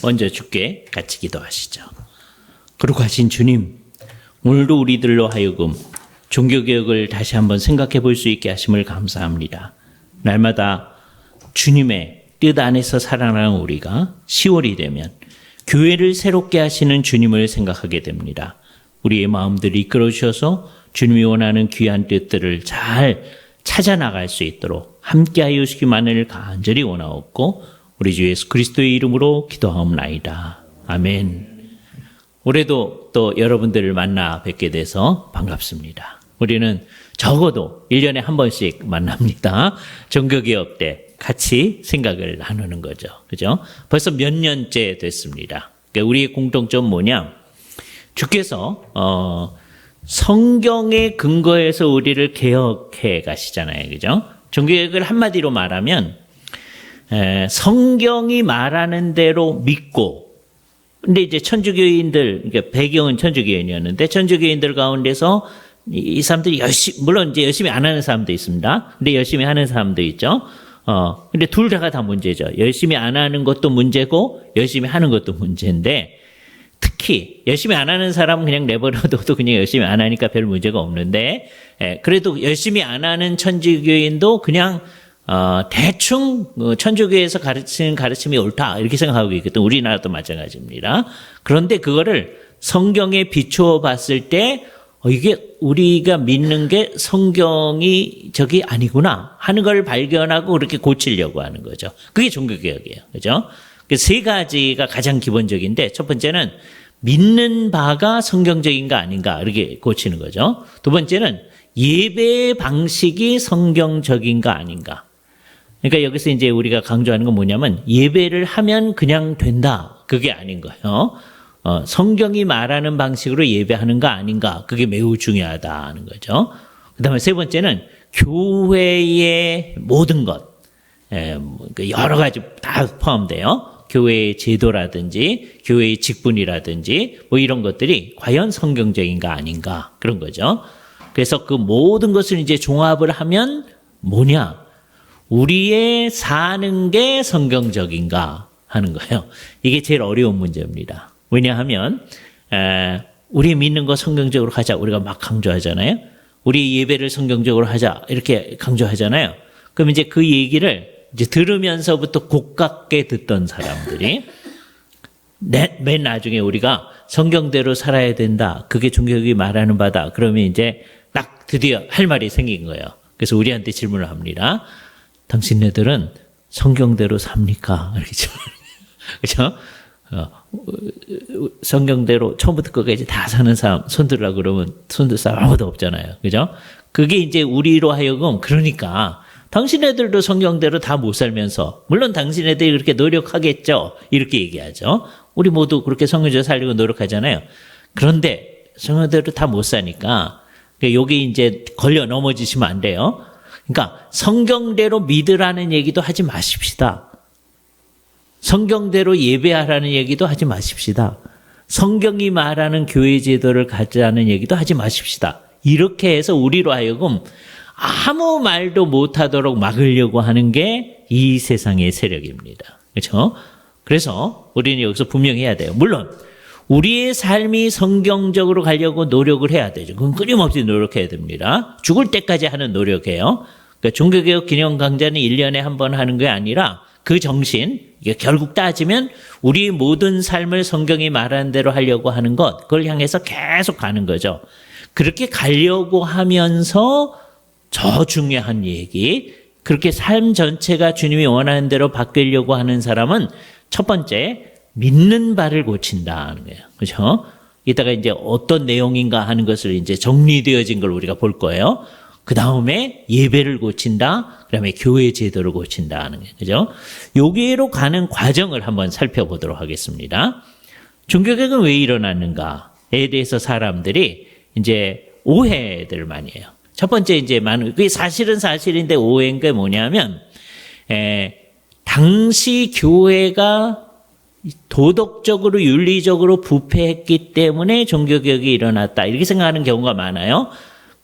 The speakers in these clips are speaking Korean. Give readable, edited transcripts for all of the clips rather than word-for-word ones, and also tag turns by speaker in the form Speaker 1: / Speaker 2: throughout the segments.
Speaker 1: 먼저 주께 같이 기도하시죠. 거룩하신 주님, 오늘도 우리들로 하여금 종교개혁을 다시 한번 생각해 볼 수 있게 하심을 감사합니다. 날마다 주님의 뜻 안에서 살아가는 우리가 10월이 되면 교회를 새롭게 하시는 주님을 생각하게 됩니다. 우리의 마음들을 이끌어 주셔서 주님이 원하는 귀한 뜻들을 잘 찾아 나갈 수 있도록 함께하여 주시기만을 간절히 원하옵고 우리 주 예수 그리스도의 이름으로 기도하옵나이다. 아멘. 올해도 또 여러분들을 만나 뵙게 돼서 반갑습니다. 우리는 적어도 1년에 한 번씩 만납니다. 종교개혁 때 같이 생각을 나누는 거죠. 그죠? 벌써 몇 년째 됐습니다. 그러니까 우리의 공통점은 뭐냐? 주께서 성경의 근거에서 우리를 개혁해 가시잖아요. 그죠? 종교개혁을 한마디로 말하면 성경이 말하는 대로 믿고, 근데 이제 천주교인들, 그러니까 배경은 천주교인이었는데 천주교인들 가운데서 이 사람들이 물론 이제 열심히 안 하는 사람도 있습니다. 근데 열심히 하는 사람도 있죠. 근데 둘 다가 다 문제죠. 열심히 안 하는 것도 문제고 열심히 하는 것도 문제인데, 특히 열심히 안 하는 사람은 그냥 내버려둬도 그냥 열심히 안 하니까 별 문제가 없는데, 그래도 열심히 안 하는 천주교인도 그냥 대충 천주교에서 가르치는 가르침이 옳다 이렇게 생각하고 있거든. 우리나라도 마찬가지입니다. 그런데 그거를 성경에 비추어 봤을 때 이게 우리가 믿는 게 성경이 저기 아니구나 하는 걸 발견하고 그렇게 고치려고 하는 거죠. 그게 종교개혁이에요. 그죠? 그 세 가지가 가장 기본적인데, 첫 번째는 믿는 바가 성경적인가 아닌가 이렇게 고치는 거죠. 두 번째는 예배 방식이 성경적인가 아닌가. 그러니까 여기서 이제 우리가 강조하는 건 뭐냐면 예배를 하면 그냥 된다. 그게 아닌 거예요. 성경이 말하는 방식으로 예배하는가 아닌가. 그게 매우 중요하다는 거죠. 그 다음에 세 번째는 교회의 모든 것. 여러 가지 다 포함돼요. 교회의 제도라든지 교회의 직분이라든지 뭐 이런 것들이 과연 성경적인가 아닌가. 그런 거죠. 그래서 그 모든 것을 이제 종합을 하면 뭐냐? 우리의 사는 게 성경적인가 하는 거예요. 이게 제일 어려운 문제입니다. 왜냐하면 우리 믿는 거 성경적으로 하자 우리가 막 강조하잖아요. 우리 예배를 성경적으로 하자 이렇게 강조하잖아요. 그럼 이제 그 얘기를 이제 들으면서부터 고깝게 듣던 사람들이 맨 나중에 우리가 성경대로 살아야 된다. 그게 종교개혁이 말하는 바다. 그러면 이제 딱 드디어 할 말이 생긴 거예요. 그래서 우리한테 질문을 합니다. 당신네들은 성경대로 삽니까? 이렇게 그렇죠? 성경대로 처음부터 끝까지 다 사는 사람 손 들으라고 그러면 손 들 사람 아무도 없잖아요. 그죠? 그게 이제 우리로 하여금 그러니까 당신네들도 성경대로 다 못 살면서 물론 당신네들이 그렇게 노력하겠죠. 이렇게 얘기하죠. 우리 모두 그렇게 성경대로 살려고 노력하잖아요. 그런데 성경대로 다 못 사니까 여기 이제 걸려 넘어지시면 안 돼요. 그러니까 성경대로 믿으라는 얘기도 하지 마십시다. 성경대로 예배하라는 얘기도 하지 마십시다. 성경이 말하는 교회 제도를 갖자는 얘기도 하지 마십시다. 이렇게 해서 우리로 하여금 아무 말도 못하도록 막으려고 하는 게 이 세상의 세력입니다. 그렇죠? 그래서 우리는 여기서 분명히 해야 돼요. 물론 우리의 삶이 성경적으로 가려고 노력을 해야 되죠. 그건 끊임없이 노력해야 됩니다. 죽을 때까지 하는 노력이에요. 그러니까 종교개혁 기념 강좌는 1년에 한 번 하는 게 아니라 그 정신, 이게 결국 따지면 우리 모든 삶을 성경이 말하는 대로 하려고 하는 것, 그걸 향해서 계속 가는 거죠. 그렇게 가려고 하면서 더 중요한 얘기, 그렇게 삶 전체가 주님이 원하는 대로 바뀌려고 하는 사람은 첫 번째, 믿는 바를 고친다는 거예요. 그렇죠? 이따가 이제 어떤 내용인가 하는 것을 이제 정리되어진 걸 우리가 볼 거예요. 그 다음에 예배를 고친다. 그 다음에 교회 제도를 고친다 하는 거예요. 그죠? 여기로 가는 과정을 한번 살펴보도록 하겠습니다. 종교개혁은 왜 일어났는가에 대해서 사람들이 이제 오해들을 많이 해요. 첫 번째 이제 그게 사실은 사실인데 오해인 게 뭐냐면, 당시 교회가 도덕적으로 윤리적으로 부패했기 때문에 종교개혁이 일어났다. 이렇게 생각하는 경우가 많아요.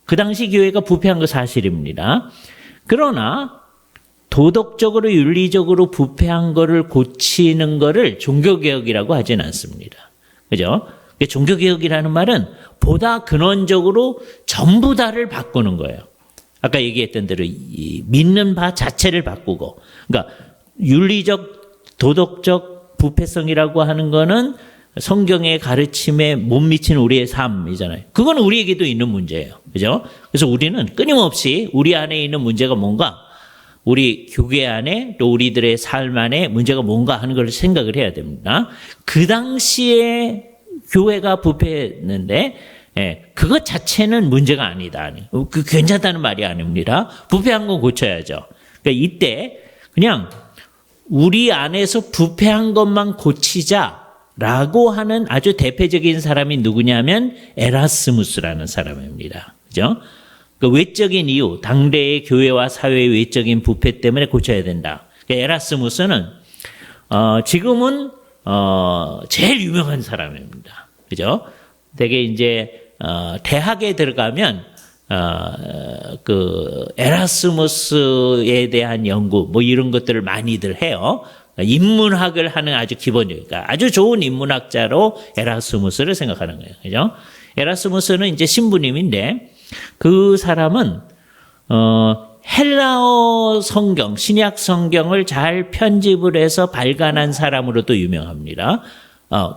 Speaker 1: 그 당시 교회가 부패한 거 사실입니다. 그러나 도덕적으로 윤리적으로 부패한 거를 고치는 거를 종교개혁이라고 하진 않습니다. 그죠? 종교개혁이라는 말은 보다 근원적으로 전부 다를 바꾸는 거예요. 아까 얘기했던 대로 이 믿는 바 자체를 바꾸고, 그러니까 윤리적, 도덕적 부패성이라고 하는 거는 성경의 가르침에 못 미친 우리의 삶이잖아요. 그건 우리에게도 있는 문제예요. 그죠? 그래서 우리는 끊임없이 우리 안에 있는 문제가 뭔가, 우리 교회 안에 또 우리들의 삶 안에 문제가 뭔가 하는 걸 생각을 해야 됩니다. 그 당시에 교회가 부패했는데, 그것 자체는 문제가 아니다. 그 괜찮다는 말이 아닙니다. 부패한 건 고쳐야죠. 그러니까 이때 그냥 우리 안에서 부패한 것만 고치자라고 하는 아주 대표적인 사람이 누구냐면 에라스무스라는 사람입니다. 그죠? 그 외적인 이유, 당대의 교회와 사회의 외적인 부패 때문에 고쳐야 된다. 그러니까 에라스무스는 지금은 제일 유명한 사람입니다. 그죠? 되게 이제 대학에 들어가면 그 에라스무스에 대한 연구 뭐 이런 것들을 많이들 해요. 인문학을 하는 아주 기본적이니까 아주 좋은 인문학자로 에라스무스를 생각하는 거예요. 그죠? 에라스무스는 이제 신부님인데 그 사람은 헬라어 성경, 신약 성경을 잘 편집을 해서 발간한 사람으로도 유명합니다.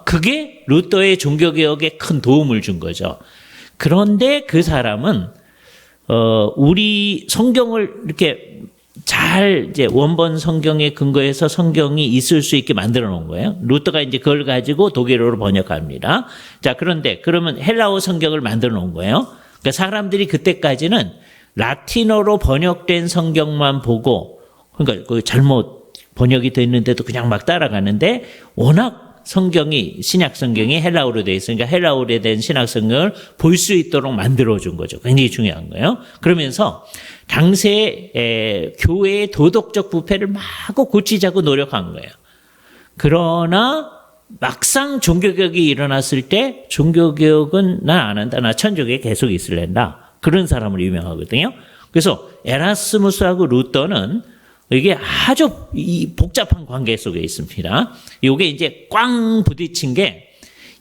Speaker 1: 그게 루터의 종교개혁에 큰 도움을 준 거죠. 그런데 그 사람은, 우리 성경을 이렇게 잘 이제 원본 성경에 근거해서 성경이 있을 수 있게 만들어 놓은 거예요. 루터가 이제 그걸 가지고 독일어로 번역합니다. 자, 그런데 그러면 헬라어 성경을 만들어 놓은 거예요. 그러니까 사람들이 그때까지는 라틴어로 번역된 성경만 보고, 그러니까 그 잘못 번역이 됐는데도 그냥 막 따라가는데 워낙 성경이, 신약 성경이 헬라어로 되어 있으니까 헬라어로 된 신약 성경을 볼 수 있도록 만들어준 거죠. 굉장히 중요한 거예요. 그러면서 당시에 교회의 도덕적 부패를 마구 고치자고 노력한 거예요. 그러나 막상 종교개혁이 일어났을 때 종교개혁은 난 안 한다. 나 천주교에 계속 있을랜다. 그런 사람으로 유명하거든요. 그래서 에라스무스하고 루터는 이게 아주 복잡한 관계 속에 있습니다. 이게 이제 꽝 부딪힌 게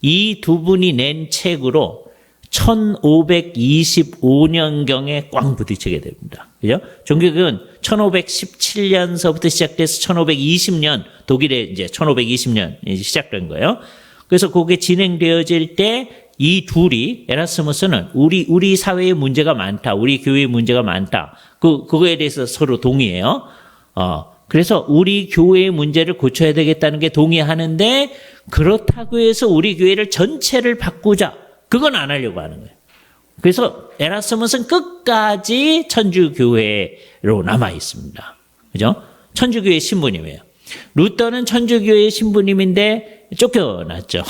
Speaker 1: 이 두 분이 낸 책으로 1525년경에 꽝 부딪히게 됩니다. 그죠? 종교개혁은 1517년서부터 시작돼서 1520년, 독일에 이제 1520년 시작된 거예요. 그래서 그게 진행되어질 때 이 둘이, 에라스무스는 우리 사회에 문제가 많다, 우리 교회에 문제가 많다. 그거에 대해서 서로 동의해요. 그래서 우리 교회의 문제를 고쳐야 되겠다는 게 동의하는데 그렇다고 해서 우리 교회를 전체를 바꾸자. 그건 안 하려고 하는 거예요. 그래서 에라스무스는 끝까지 천주교회로 남아 있습니다. 그죠? 천주교회 신부님이에요. 루터는 천주교회 신부님인데 쫓겨났죠.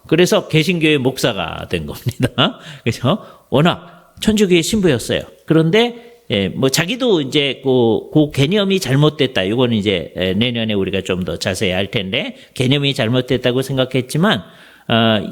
Speaker 1: 그래서 개신교회 목사가 된 겁니다. 그래서 워낙 천주교회 신부였어요. 그런데 뭐 자기도 이제 그 개념이 잘못됐다. 이거는 이제 내년에 우리가 좀 더 자세히 알 텐데 개념이 잘못됐다고 생각했지만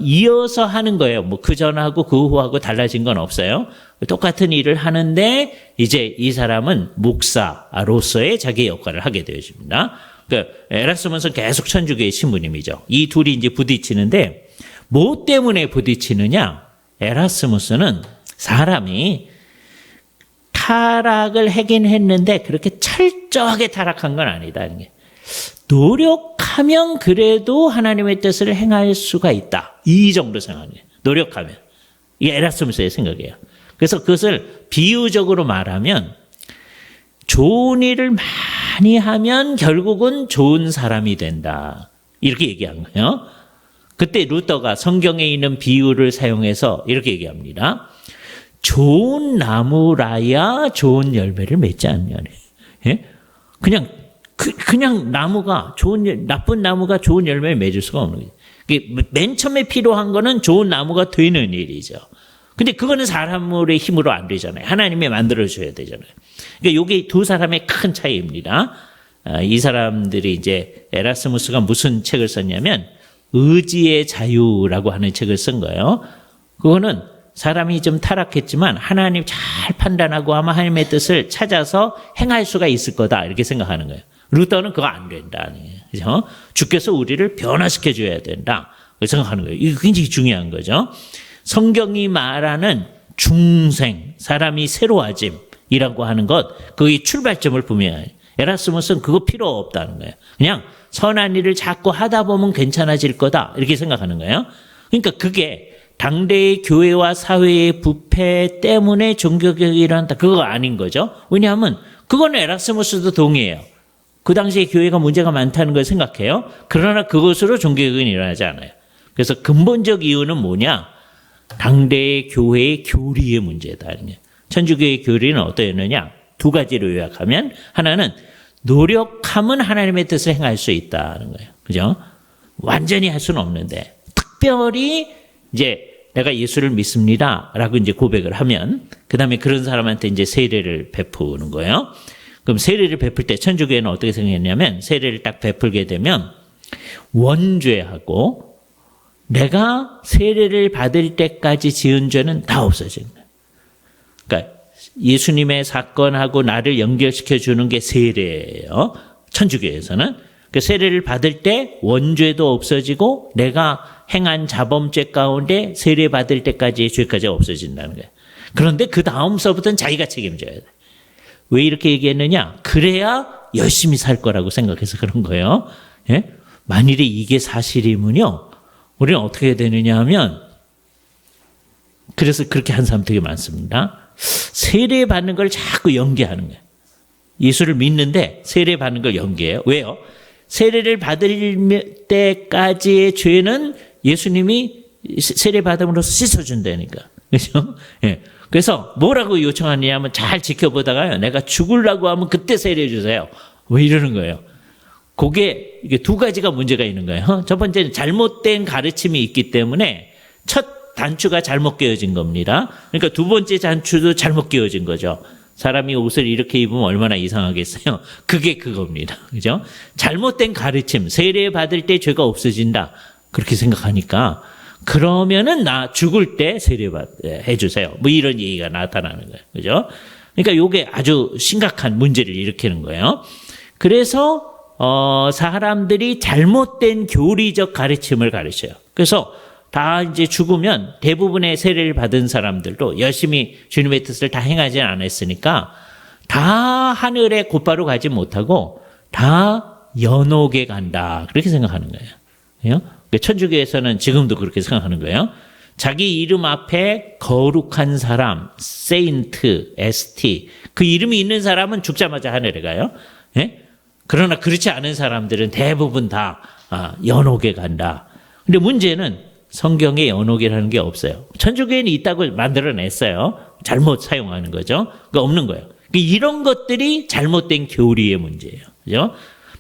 Speaker 1: 이어서 하는 거예요. 뭐 그 전하고 그 후하고 달라진 건 없어요. 똑같은 일을 하는데 이제 이 사람은 목사로서의 자기 역할을 하게 되어집니다. 그러니까 에라스무스는 계속 천주교의 신부님이죠. 이 둘이 이제 부딪히는데 뭐 때문에 부딪히느냐? 에라스무스는 사람이 타락을 하긴 했는데 그렇게 철저하게 타락한 건 아니다. 노력하면 그래도 하나님의 뜻을 행할 수가 있다. 이 정도 생각해요. 노력하면. 이게 에라스무스의 생각이에요. 그래서 그것을 비유적으로 말하면 좋은 일을 많이 하면 결국은 좋은 사람이 된다. 이렇게 얘기한 거예요. 그때 루터가 성경에 있는 비유를 사용해서 이렇게 얘기합니다. 좋은 나무라야 좋은 열매를 맺지 않냐. 예? 그냥 나무가 나쁜 나무가 좋은 열매를 맺을 수가 없는 거예요. 맨 처음에 필요한 거는 좋은 나무가 되는 일이죠. 근데 그거는 사람의 힘으로 안 되잖아요. 하나님이 만들어줘야 되잖아요. 그러니까 이게 두 사람의 큰 차이입니다. 이 사람들이 이제 에라스무스가 무슨 책을 썼냐면 의지의 자유라고 하는 책을 쓴 거예요. 그거는 사람이 좀 타락했지만 하나님 잘 판단하고 아마 하나님의 뜻을 찾아서 행할 수가 있을 거다 이렇게 생각하는 거예요. 루터는 그거 안 된다. 그죠? 주께서 우리를 변화시켜 줘야 된다. 생각하는 거예요. 이거 굉장히 중요한 거죠. 성경이 말하는 중생, 사람이 새로워짐이라고 하는 것, 그의 출발점을 분명히 에라스무스는 그거 필요 없다는 거예요. 그냥 선한 일을 자꾸 하다 보면 괜찮아질 거다 이렇게 생각하는 거예요. 그러니까 그게 당대의 교회와 사회의 부패 때문에 종교개혁이 일어난다. 그거 아닌 거죠. 왜냐하면 그거는 에라스무스도 동의해요. 그 당시에 교회가 문제가 많다는 걸 생각해요. 그러나 그것으로 종교개혁은 일어나지 않아요. 그래서 근본적 이유는 뭐냐? 당대의 교회의 교리의 문제다. 천주교의 교리는 어떠했느냐? 두 가지로 요약하면 하나는 노력하면 하나님의 뜻을 행할 수 있다는 거예요. 그죠? 완전히 할 수는 없는데 특별히 이제 내가 예수를 믿습니다라고 이제 고백을 하면 그다음에 그런 사람한테 이제 세례를 베푸는 거예요. 그럼 세례를 베풀 때 천주교회는 어떻게 생각했냐면 세례를 딱 베풀게 되면 원죄하고 내가 세례를 받을 때까지 지은 죄는 다 없어지는 거예요. 그러니까 예수님의 사건하고 나를 연결시켜 주는 게 세례예요. 천주교에서는. 그 세례를 받을 때 원죄도 없어지고 내가 행한 자범죄 가운데 세례 받을 때까지의 죄까지 없어진다는 거예요. 그런데 그 다음서부터는 자기가 책임져야 돼. 왜 이렇게 얘기했느냐? 그래야 열심히 살 거라고 생각해서 그런 거예요. 예? 만일에 이게 사실이면요. 우리는 어떻게 해야 되느냐 하면 그래서 그렇게 한 사람 되게 많습니다. 세례 받는 걸 자꾸 연계하는 거예요. 예수를 믿는데 세례 받는 걸 연계해요. 왜요? 세례를 받을 때까지의 죄는 예수님이 세례 받음으로써 씻어준다니까. 그렇죠? 예. 그래서 뭐라고 요청하느냐면 잘 지켜보다가요. 내가 죽으려고 하면 그때 세례해 주세요. 왜 이러는 거예요? 그게 이게 두 가지가 문제가 있는 거예요. 첫 번째는 잘못된 가르침이 있기 때문에 첫 단추가 잘못 끼워진 겁니다. 그러니까 두 번째 단추도 잘못 끼워진 거죠. 사람이 옷을 이렇게 입으면 얼마나 이상하겠어요? 그게 그겁니다. 그죠? 잘못된 가르침, 세례 받을 때 죄가 없어진다. 그렇게 생각하니까 그러면은 나 죽을 때 세례 해주세요. 뭐 이런 얘기가 나타나는 거예요. 그죠? 그러니까 요게 아주 심각한 문제를 일으키는 거예요. 그래서 사람들이 잘못된 교리적 가르침을 가르쳐요. 그래서 다 이제 죽으면 대부분의 세례를 받은 사람들도 열심히 주님의 뜻을 다 행하지 않았으니까 다 하늘에 곧바로 가지 못하고 다 연옥에 간다. 그렇게 생각하는 거예요. 천주교에서는 지금도 그렇게 생각하는 거예요. 자기 이름 앞에 거룩한 사람, 세인트, ST 그 이름이 있는 사람은 죽자마자 하늘에 가요. 예? 그러나 그렇지 않은 사람들은 대부분 다 연옥에 간다. 근데 문제는 성경에 연옥이라는 게 없어요. 천주교에는 있다고 만들어냈어요. 잘못 사용하는 거죠. 그러니까 없는 거예요. 이런 것들이 잘못된 교리의 문제예요. 그죠?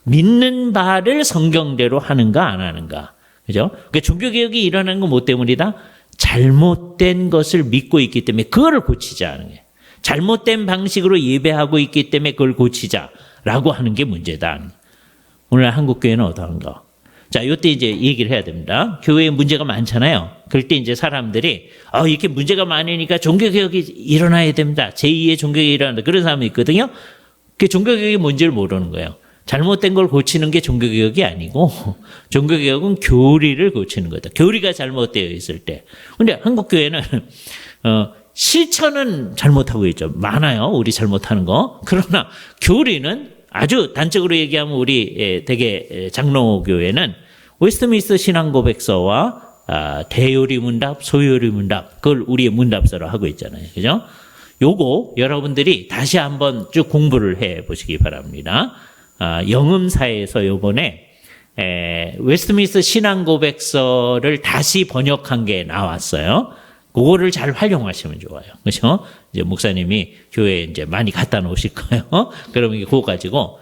Speaker 1: 믿는 바를 성경대로 하는가 안 하는가. 그죠? 그러니까 종교개혁이 일어나는 건 뭐 때문이다? 잘못된 것을 믿고 있기 때문에 그거를 고치자는 거예요. 잘못된 방식으로 예배하고 있기 때문에 그걸 고치자라고 하는 게 문제다. 오늘 한국교회는 어떠한가? 자, 요때 이제 얘기를 해야 됩니다. 교회에 문제가 많잖아요. 그럴 때 이제 사람들이, 이렇게 문제가 많으니까 종교개혁이 일어나야 됩니다. 제2의 종교개혁이 일어난다. 그런 사람이 있거든요. 그 종교개혁이 뭔지를 모르는 거예요. 잘못된 걸 고치는 게 종교개혁이 아니고, 종교개혁은 교리를 고치는 거다. 교리가 잘못되어 있을 때. 근데 한국교회는, 실천은 잘못하고 있죠. 많아요. 우리 잘못하는 거. 그러나 교리는 아주 단적으로 얘기하면 우리 대개 장로교회는 웨스트민스터 신앙고백서와 대요리 문답, 소요리 문답 그걸 우리의 문답서로 하고 있잖아요. 그죠? 요거 여러분들이 다시 한번 쭉 공부를 해 보시기 바랍니다. 영음사에서 요번에 웨스트민스터 신앙고백서를 다시 번역한 게 나왔어요. 그거를 잘 활용하시면 좋아요. 그렇죠? 이제 목사님이 교회에 이제 많이 갖다 놓으실 거예요. 그러면 그거 가지고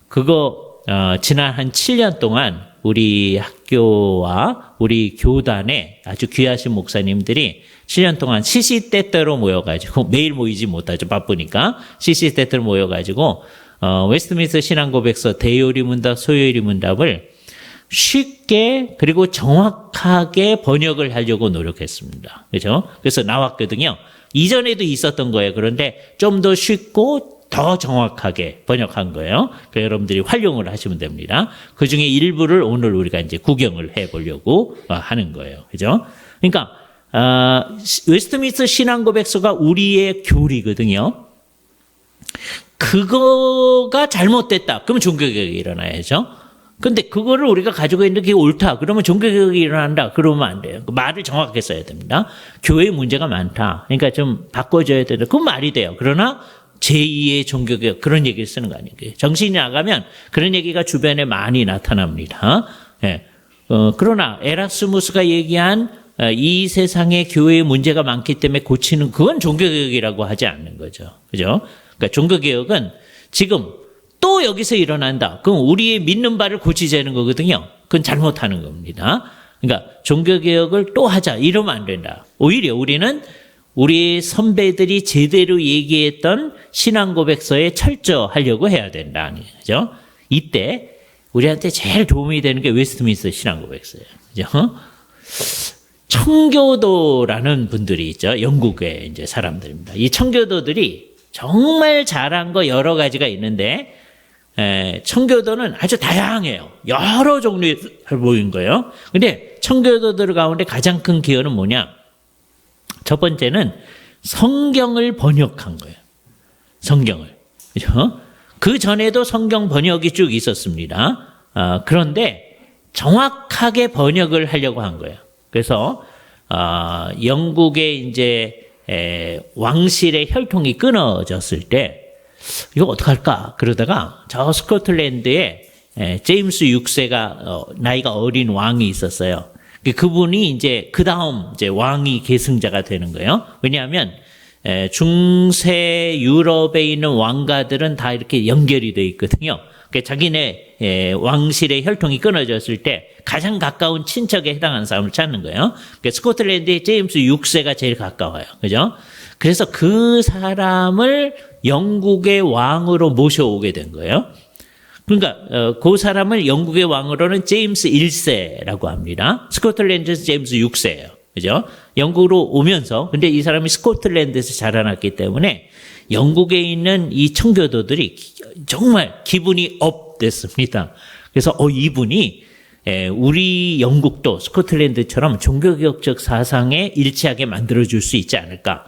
Speaker 1: 그거 지난 한 7년 동안 우리 학교와 우리 교단에 아주 귀하신 목사님들이 7년 동안 시시때때로 모여가지고 매일 모이지 못하죠. 바쁘니까 시시때때로 모여가지고 웨스트민스터 신앙고백서 대요리 문답, 소요리 문답을 쉽게 그리고 정확하게 번역을 하려고 노력했습니다. 그렇죠? 그래서 나왔거든요. 이전에도 있었던 거예요. 그런데 좀 더 쉽고 더 정확하게 번역한 거예요. 그래서 여러분들이 활용을 하시면 됩니다. 그 중에 일부를 오늘 우리가 이제 구경을 해보려고 하는 거예요. 그죠? 그러니까, 웨스트민스터 신앙고백서가 우리의 교리거든요. 그거가 잘못됐다. 그러면 종교개혁이 일어나야죠. 근데 그거를 우리가 가지고 있는 게 옳다. 그러면 종교개혁이 일어난다. 그러면 안 돼요. 말을 정확하게 써야 됩니다. 교회에 문제가 많다. 그러니까 좀 바꿔줘야 된다. 그건 말이 돼요. 그러나 제2의 종교개혁 그런 얘기를 쓰는 거 아니에요. 정신이 나가면 그런 얘기가 주변에 많이 나타납니다. 예. 그러나 에라스무스가 얘기한 이 세상에 교회에 문제가 많기 때문에 고치는 그건 종교개혁이라고 하지 않는 거죠. 그죠? 그러니까 종교개혁은 지금 또 여기서 일어난다. 그럼 우리의 믿는 바를 고치자는 거거든요. 그건 잘못하는 겁니다. 그러니까 종교개혁을 또 하자. 이러면 안 된다. 오히려 우리는 우리 선배들이 제대로 얘기했던 신앙고백서에 철저하려고 해야 된다. 그죠? 이때 우리한테 제일 도움이 되는 게 웨스트민스터 신앙고백서예요. 그죠? 청교도라는 분들이 있죠. 영국의 이제 사람들입니다. 이 청교도들이 정말 잘한 거 여러 가지가 있는데, 청교도는 아주 다양해요. 여러 종류의 보인 거예요. 근데 청교도들 가운데 가장 큰 기여는 뭐냐? 첫 번째는 성경을 번역한 거예요. 성경을. 그죠? 그 전에도 성경 번역이 쭉 있었습니다. 그런데 정확하게 번역을 하려고 한 거예요. 그래서, 영국의 이제, 왕실의 혈통이 끊어졌을 때, 이거 어떡할까? 그러다가 저 스코틀랜드에 제임스 6세가 나이가 어린 왕이 있었어요. 그분이 이제 그 다음 이제 왕이 계승자가 되는 거예요. 왜냐하면 중세 유럽에 있는 왕가들은 다 이렇게 연결이 돼 있거든요. 자기네 왕실의 혈통이 끊어졌을 때 가장 가까운 친척에 해당하는 사람을 찾는 거예요. 스코틀랜드의 제임스 6세가 제일 가까워요. 그죠? 그래서 그 사람을 영국의 왕으로 모셔오게 된 거예요. 그러니까 그 사람을 영국의 왕으로는 제임스 1세라고 합니다. 스코틀랜드에서 제임스 6세예요. 그죠? 영국으로 오면서 근데 이 사람이 스코틀랜드에서 자라났기 때문에 영국에 있는 이 청교도들이 정말 기분이 업됐습니다. 그래서 이분이 우리 영국도 스코틀랜드처럼 종교개혁적 사상에 일치하게 만들어줄 수 있지 않을까.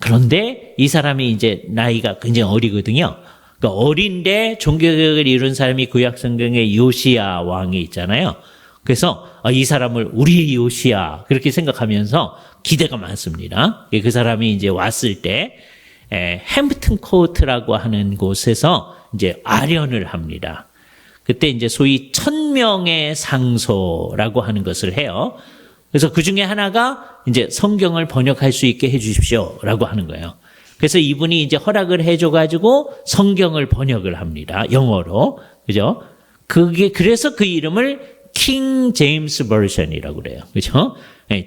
Speaker 1: 그런데 이 사람이 이제 나이가 굉장히 어리거든요. 그러니까 어린데 종교개혁을 이룬 사람이 구약성경에 요시야 왕이 있잖아요. 그래서 이 사람을 우리의 요시야 그렇게 생각하면서 기대가 많습니다. 그 사람이 이제 왔을 때 햄프튼 코트라고 하는 곳에서 이제 아련을 합니다. 그때 이제 소위 1000명의 상소라고 하는 것을 해요. 그래서 그 중에 하나가 이제 성경을 번역할 수 있게 해 주십시오라고 하는 거예요. 그래서 이분이 이제 허락을 해줘가지고 성경을 번역을 합니다. 영어로. 그죠? 그래서 그 이름을 킹 제임스 버전이라고 그래요. 그죠?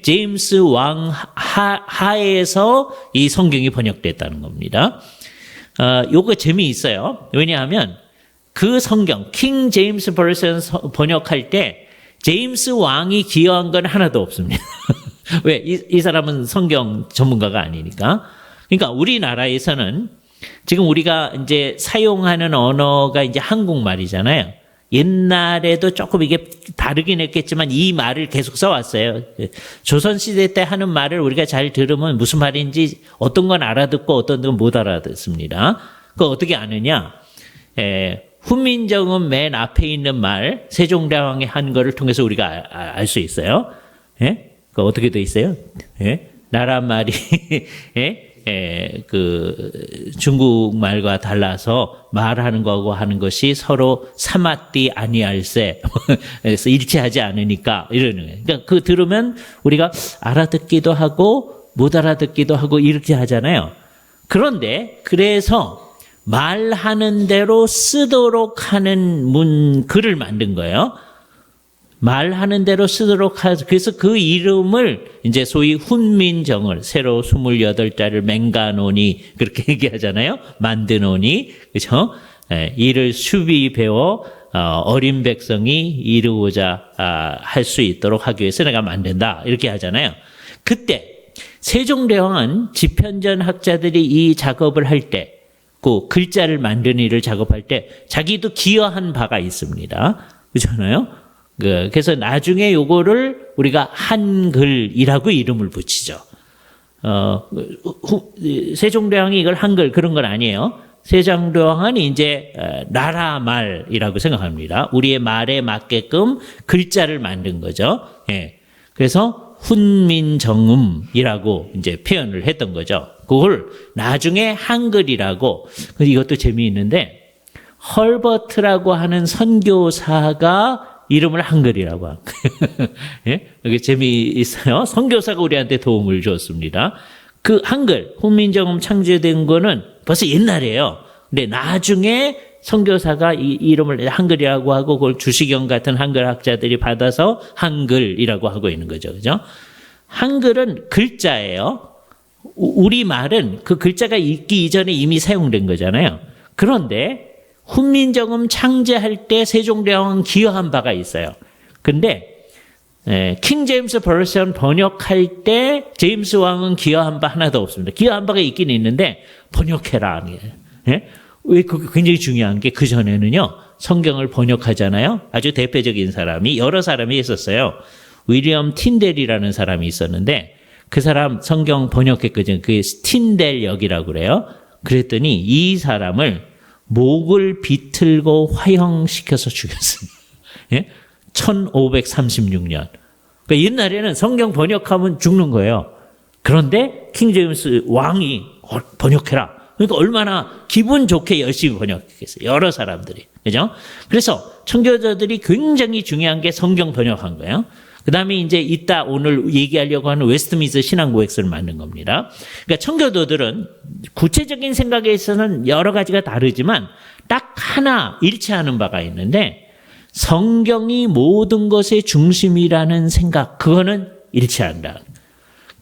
Speaker 1: 제임스 왕 하에서 이 성경이 번역됐다는 겁니다. 요거 재미있어요. 왜냐하면 그 성경, 킹 제임스 버전 번역할 때 제임스 왕이 기여한 건 하나도 없습니다. 왜? 이 사람은 성경 전문가가 아니니까. 그러니까 우리나라에서는 지금 우리가 이제 사용하는 언어가 이제 한국말이잖아요. 옛날에도 조금 이게 다르긴 했겠지만 이 말을 계속 써왔어요. 조선시대 때 하는 말을 우리가 잘 들으면 무슨 말인지 어떤 건 알아듣고 어떤 건 못 알아듣습니다. 그거 어떻게 아느냐? 훈민정음 맨 앞에 있는 말, 세종대왕이 한 거를 통해서 우리가 알 수 있어요. 예? 그 어떻게 돼 있어요? 예? 나라 말이, 중국말과 달라서 말하는 거하고 하는 것이 서로 사맞디 아니할세. 그래서 일치하지 않으니까 이러는 거예요. 그러니까 들으면 우리가 알아듣기도 하고 못 알아듣기도 하고 이렇게 하잖아요. 그런데 그래서 말하는 대로 쓰도록 하는 글을 만든 거예요. 말하는 대로 쓰도록 그래서 그 이름을 이제 소위 훈민정을 새로 28자를 맹가노니 그렇게 얘기하잖아요. 만드노니 그렇죠? 이를 수비 배워 어린 백성이 이루고자 할 수 있도록 하기 위해서 내가 만든다. 이렇게 하잖아요. 그때 세종대왕은 집현전 학자들이 이 작업을 할 때, 그 글자를 만드는 일을 작업할 때 자기도 기여한 바가 있습니다. 그렇잖아요? 그래서 나중에 요거를 우리가 한글이라고 이름을 붙이죠. 세종대왕이 이걸 한글 그런 건 아니에요. 세종대왕은 이제 나라 말이라고 생각합니다. 우리의 말에 맞게끔 글자를 만든 거죠. 예. 그래서 훈민정음이라고 이제 표현을 했던 거죠. 그걸 나중에 한글이라고. 이것도 재미있는데 헐버트라고 하는 선교사가 이름을 한글이라고 합니다. 예? 여기 재미있어요. 선교사가 우리한테 도움을 줬습니다. 그 한글, 훈민정음 창제된 거는 벌써 옛날이에요. 근데 나중에 선교사가 이 이름을 한글이라고 하고 그걸 주시경 같은 한글 학자들이 받아서 한글이라고 하고 있는 거죠. 그죠? 한글은 글자예요. 우리 말은 그 글자가 있기 이전에 이미 사용된 거잖아요. 그런데 훈민정음 창제할 때 세종대왕은 기여한 바가 있어요. 근데 킹 제임스 버전 번역할 때 제임스 왕은 기여한 바 하나도 없습니다. 기여한 바가 있긴 있는데 번역해라. 예? 왜 그게 굉장히 중요한 게 그 전에는요. 성경을 번역하잖아요. 아주 대표적인 사람이 여러 사람이 있었어요. 위리엄 틴델이라는 사람이 있었는데 그 사람 성경 번역했거든요. 그게 틴델 역이라고 그래요. 그랬더니 이 사람을 목을 비틀고 화형시켜서 죽였습니다. 예? 1536년. 그러니까 옛날에는 성경 번역하면 죽는 거예요. 그런데 킹 제임스 왕이 번역해라. 그러니까 얼마나 기분 좋게 열심히 번역했겠어요. 여러 사람들이. 그죠? 그래서 청교도들이 굉장히 중요한 게 성경 번역한 거예요. 그 다음에 이제 이따 오늘 얘기하려고 하는 웨스트민스터 신앙고백서를 만든 겁니다. 그러니까 청교도들은 구체적인 생각에 있어서는 여러 가지가 다르지만 딱 하나 일치하는 바가 있는데 성경이 모든 것의 중심이라는 생각, 그거는 일치한다.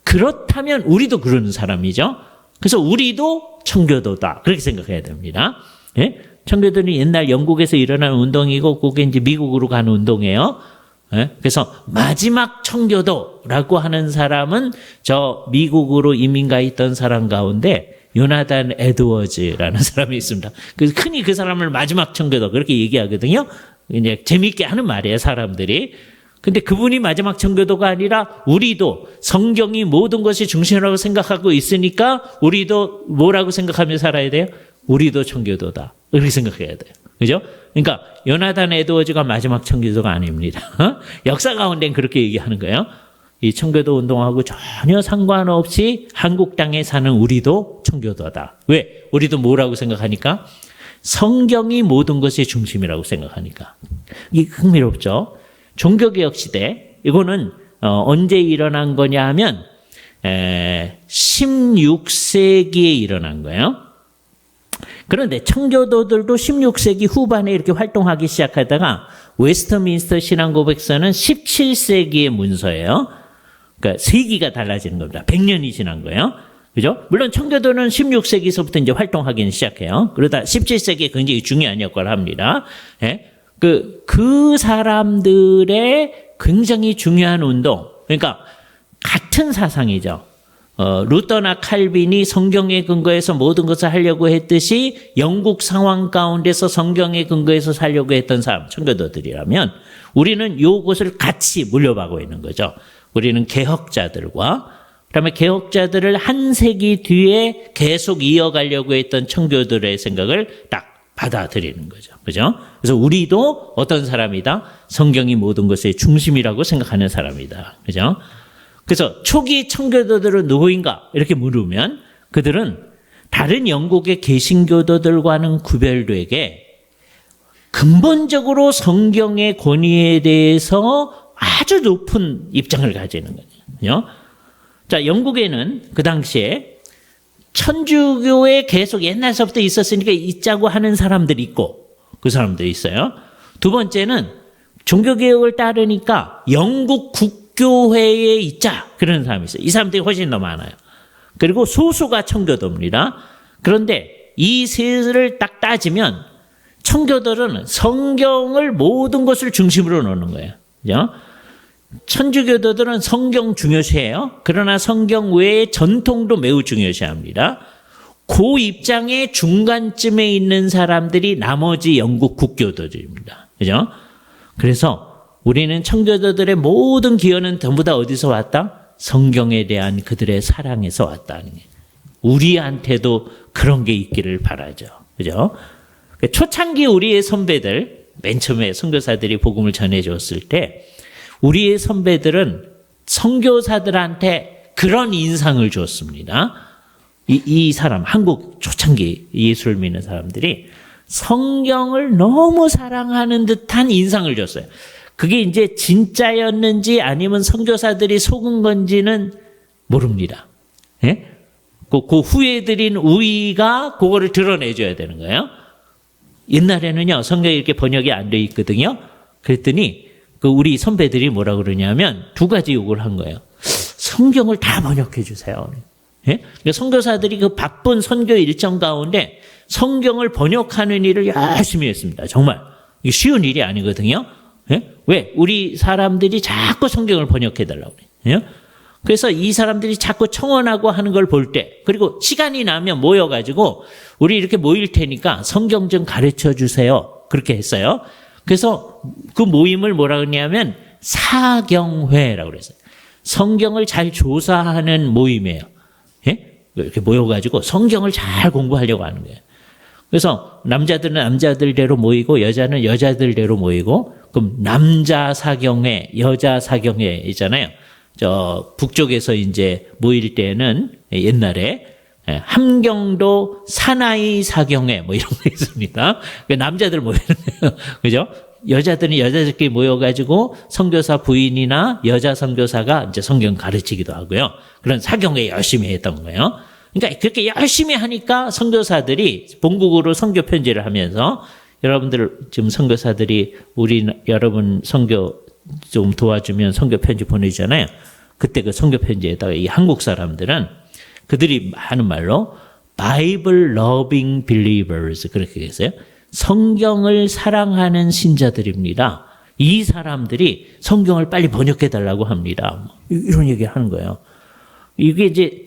Speaker 1: 그렇다면 우리도 그러는 사람이죠. 그래서 우리도 청교도다. 그렇게 생각해야 됩니다. 예? 청교도는 옛날 영국에서 일어난 운동이고 그게 이제 미국으로 가는 운동이에요. 예? 그래서 마지막 청교도라고 하는 사람은 저 미국으로 이민가 있던 사람 가운데 요나단 에드워즈라는 사람이 있습니다. 그래서 흔히 그 사람을 마지막 청교도 그렇게 얘기하거든요. 이제 재미있게 하는 말이에요, 사람들이. 근데 그분이 마지막 청교도가 아니라 우리도 성경이 모든 것이 중심이라고 생각하고 있으니까 우리도 뭐라고 생각하며 살아야 돼요? 우리도 청교도다. 이렇게 생각해야 돼요. 그죠? 그러니까 요나단 에드워즈가 마지막 청교도가 아닙니다. 역사 가운데는 그렇게 얘기하는 거예요. 이 청교도 운동하고 전혀 상관없이 한국 땅에 사는 우리도 청교도다. 왜? 우리도 뭐라고 생각하니까? 성경이 모든 것의 중심이라고 생각하니까. 이게 흥미롭죠? 종교개혁 시대, 이거는 언제 일어난 거냐 하면 16세기에 일어난 거예요. 그런데 청교도들도 16세기 후반에 이렇게 활동하기 시작하다가 웨스트민스터 신앙고백서는 17세기의 문서예요. 그러니까 세기가 달라지는 겁니다. 100년이 지난 거예요. 그죠? 물론 청교도는 16세기서부터 이제 활동하기는 시작해요. 그러다 17세기에 굉장히 중요한 역할을 합니다. 예? 그 사람들의 굉장히 중요한 운동. 그러니까 같은 사상이죠. 루터나 칼빈이 성경에 근거해서 모든 것을 하려고 했듯이 영국 상황 가운데서 성경에 근거해서 살려고 했던 사람, 청교도들이라면 우리는 요것을 같이 물려받고 있는 거죠. 우리는 개혁자들과 그다음에 개혁자들을 한 세기 뒤에 계속 이어가려고 했던 청교도들의 생각을 딱 받아들이는 거죠. 그죠? 그래서 우리도 어떤 사람이다? 성경이 모든 것의 중심이라고 생각하는 사람이다. 그죠? 그래서 초기 청교도들은 누구인가? 이렇게 물으면 그들은 다른 영국의 개신교도들과는 구별되게 근본적으로 성경의 권위에 대해서 아주 높은 입장을 가지는 거죠. 자, 영국에는 그 당시에 천주교에 계속 옛날서부터 있었으니까 있자고 하는 사람들이 있고 그 사람들이 있어요. 두 번째는 종교개혁을 따르니까 영국 국교회에 있자 그런 사람이 있어요. 이 사람들이 훨씬 더 많아요. 그리고 소수가 청교도입니다. 그런데 이 셋을 딱 따지면 청교도들은 성경을 모든 것을 중심으로 놓는 거예요. 그죠? 천주교도들은 성경 중요시해요. 그러나 성경 외의 전통도 매우 중요시합니다. 그 입장의 중간쯤에 있는 사람들이 나머지 영국 국교도들입니다. 그죠? 그래서 우리는 청교도들의 모든 기여는 전부 다 어디서 왔다? 성경에 대한 그들의 사랑에서 왔다는 게. 우리한테도 그런 게 있기를 바라죠. 그죠? 초창기 우리의 선배들, 맨 처음에 선교사들이 복음을 전해줬을 때 우리의 선배들은 선교사들한테 그런 인상을 줬습니다. 이 사람, 한국 초창기 예수를 믿는 사람들이 성경을 너무 사랑하는 듯한 인상을 줬어요. 그게 이제 진짜였는지 아니면 선교사들이 속은 건지는 모릅니다. 예? 그 후예들인 우리가 그거를 드러내줘야 되는 거예요. 옛날에는요, 성경이 이렇게 번역이 안 돼 있거든요. 그랬더니 그 우리 선배들이 뭐라 그러냐면 두 가지 요구를 한 거예요. 성경을 다 번역해 주세요. 예? 그러니까 선교사들이 그 바쁜 선교 일정 가운데 성경을 번역하는 일을 열심히 했습니다. 정말 이게 쉬운 일이 아니거든요. 예? 왜? 우리 사람들이 자꾸 성경을 번역해 달라고 그래요. 예? 그래서 이 사람들이 자꾸 청원하고 하는 걸 볼 때, 그리고 시간이 나면 모여가지고 우리 이렇게 모일 테니까 성경 좀 가르쳐 주세요. 그렇게 했어요. 그래서 그 모임을 뭐라 그러냐면 사경회라고 그랬어요. 성경을 잘 조사하는 모임이에요. 예? 이렇게 모여가지고 성경을 잘 공부하려고 하는 거예요. 그래서 남자들은 남자들대로 모이고 여자는 여자들대로 모이고, 그럼 남자 사경회, 여자 사경회 있잖아요. 저 북쪽에서 이제 모일 때는 옛날에 함경도 사나이 사경회 뭐 이런 거 있습니다. 남자들 모이는 거예요. 그죠? 여자들은 여자들끼리 모여가지고 선교사 부인이나 여자 선교사가 이제 성경 가르치기도 하고요. 그런 사경회 열심히 했던 거예요. 그러니까 그렇게 열심히 하니까 선교사들이 본국으로 선교 편지를 하면서, 여러분들 지금 선교사들이 여러분 선교 좀 도와주면 선교 편지 보내주잖아요. 그때 그 선교 편지에다가 이 한국 사람들은 그들이 하는 말로 Bible loving believers 그렇게 했어요. 성경을 사랑하는 신자들입니다. 이 사람들이 성경을 빨리 번역해 달라고 합니다. 이런 얘기를 하는 거예요. 이게 이제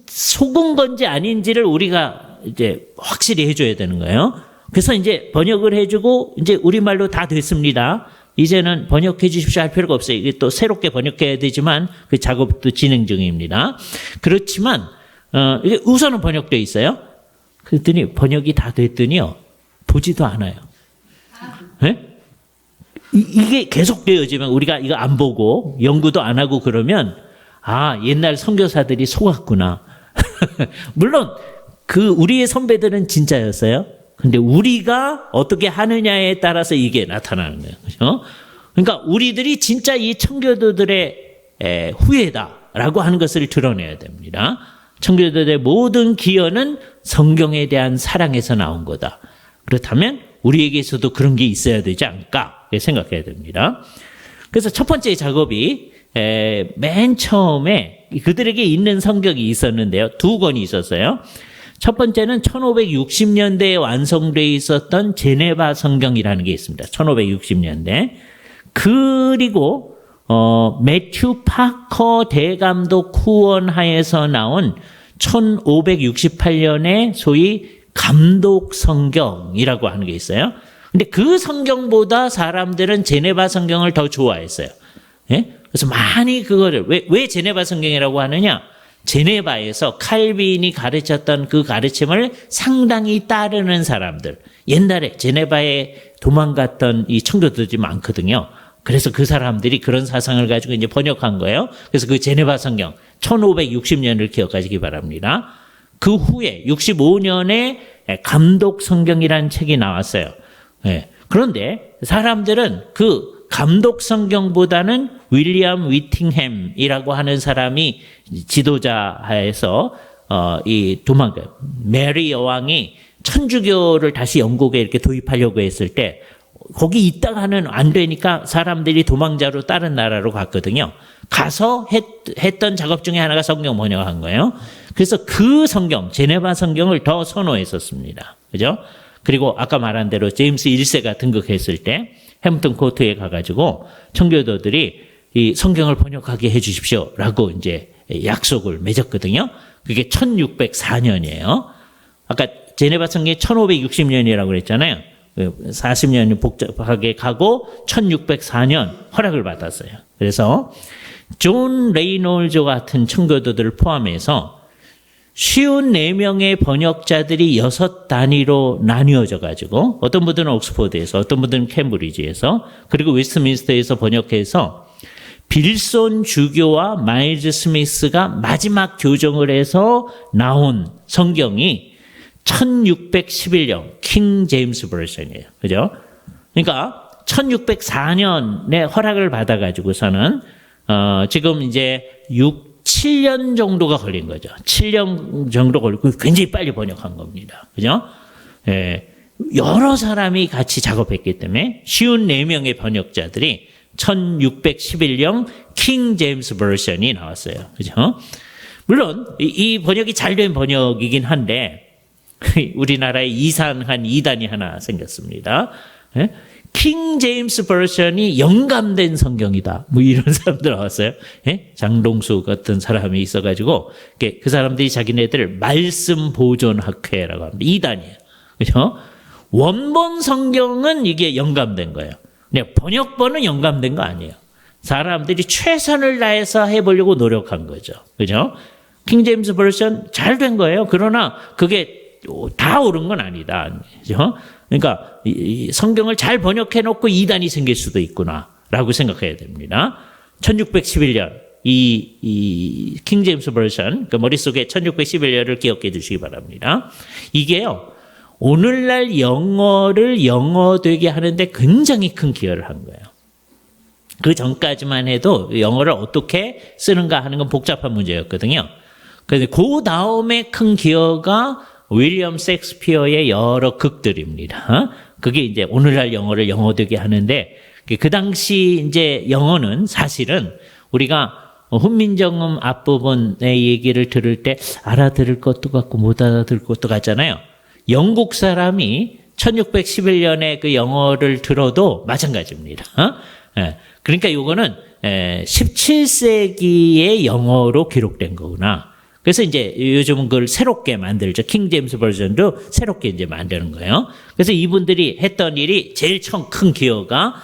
Speaker 1: 속은 건지 아닌지를 우리가 이제 확실히 해줘야 되는 거예요. 그래서 이제 번역을 해주고 이제 우리말로 다 됐습니다. 이제는 번역해 주십시오 할 필요가 없어요. 이게 또 새롭게 번역해야 되지만 그 작업도 진행 중입니다. 그렇지만 이게 우선은 번역되어 있어요. 그랬더니 번역이 다 됐더니요, 보지도 않아요. 네? 이게 계속 되어지면 우리가 이거 안 보고 연구도 안 하고 그러면 옛날 선교사들이 속았구나. 물론 그 우리의 선배들은 진짜였어요. 근데 우리가 어떻게 하느냐에 따라서 이게 나타나는 거예요. 그렇죠? 그러니까 우리들이 진짜 이 청교도들의 후예다라고 하는 것을 드러내야 됩니다. 청교도들의 모든 기여는 성경에 대한 사랑에서 나온 거다. 그렇다면 우리에게서도 그런 게 있어야 되지 않을까 생각해야 됩니다. 그래서 첫 번째 작업이 맨 처음에 그들에게 있는 성경이 있었는데요. 두 권이 있었어요. 첫 번째는 1560년대에 완성되어 있었던 제네바 성경이라는 게 있습니다. 1560년대. 그리고 매튜 파커 대감독 후원하에서 나온 1568년에 소위 감독 성경이라고 하는 게 있어요. 근데 그 성경보다 사람들은 제네바 성경을 더 좋아했어요. 예? 그래서 많이 그거를 왜 제네바 성경이라고 하느냐? 제네바에서 칼빈이 가르쳤던 그 가르침을 상당히 따르는 사람들, 옛날에 제네바에 도망갔던 이 청교도들이 많거든요. 그래서 그 사람들이 그런 사상을 가지고 이제 번역한 거예요. 그래서 그 제네바 성경 1560년을 기억하시기 바랍니다. 그 후에 65년에 감독 성경이라는 책이 나왔어요. 예. 그런데 사람들은 그 감독 성경보다는 윌리엄 위팅햄이라고 하는 사람이 지도자에서 이 메리 여왕이 천주교를 다시 영국에 이렇게 도입하려고 했을 때 거기 있다가는 안 되니까 사람들이 도망자로 다른 나라로 갔거든요. 가서 했던 작업 중에 하나가 성경 번역한 거예요. 그래서 그 성경, 제네바 성경을 더 선호했었습니다. 그죠? 그리고 아까 말한 대로 제임스 1세가 등극했을 때 해밀턴 코트에 가가지고 청교도들이 이 성경을 번역하게 해주십시오 라고 이제 약속을 맺었거든요. 그게 1604년이에요. 아까 제네바 성경이 1560년이라고 그랬잖아요. 40년이 복잡하게 가고 1604년 허락을 받았어요. 그래서 존 레이놀즈 같은 청교도들을 포함해서 54명의 번역자들이 6단위로 나뉘어져 가지고 어떤 분들은 옥스포드에서 어떤 분들은 캠브리지에서 그리고 웨스트민스터에서 번역해서 빌손 주교와 마일즈 스미스가 마지막 교정을 해서 나온 성경이 1611년 킹 제임스 버전이에요. 그죠? 그러니까 1604년에 허락을 받아 가지고서는 지금 이제 7년 정도가 걸린 거죠. 7년 정도 걸리고 굉장히 빨리 번역한 겁니다. 그죠? 예, 여러 사람이 같이 작업했기 때문에 54명의 번역자들이 1611년 킹 제임스 버전이 나왔어요. 그죠? 물론 이 번역이 잘된 번역이긴 한데 우리나라에 이상한 이단이 하나 생겼습니다. 예? 킹 제임스 버전이 영감된 성경이다. 뭐 이런 사람들 나왔어요. 예? 장동수 같은 사람이 있어가지고 그 사람들이 자기네들 말씀 보존학회라고 합니다. 이단이에요. 그죠? 원본 성경은 이게 영감된 거예요. 근데 번역본은 영감된 거 아니에요. 사람들이 최선을 다해서 해보려고 노력한 거죠. 그죠? 킹 제임스 버전 잘 된 거예요. 그러나 그게 다 옳은 건 아니다. 그죠? 그러니까 이 성경을 잘 번역해 놓고 이단이 생길 수도 있구나라고 생각해야 됩니다. 1611년 이 킹 제임스 버전 그 머릿속에 1611년을 기억해 주시기 바랍니다. 이게요. 오늘날 영어를 영어되게 하는데 굉장히 큰 기여를 한 거예요. 그 전까지만 해도 영어를 어떻게 쓰는가 하는 건 복잡한 문제였거든요. 그런데 그 다음에 큰 기여가 윌리엄 셰익스피어의 여러 극들입니다. 그게 이제 오늘날 영어를 영어되게 하는데 그 당시 이제 영어는 사실은 우리가 훈민정음 앞부분의 얘기를 들을 때 알아들을 것도 같고 못 알아들을 것도 같잖아요. 영국 사람이 1611년에 그 영어를 들어도 마찬가지입니다. 그러니까 이거는 17세기의 영어로 기록된 거구나. 그래서 이제 요즘은 그걸 새롭게 만들죠. 킹 제임스 버전도 새롭게 이제 만드는 거예요. 그래서 이분들이 했던 일이 제일 처음 큰 기여가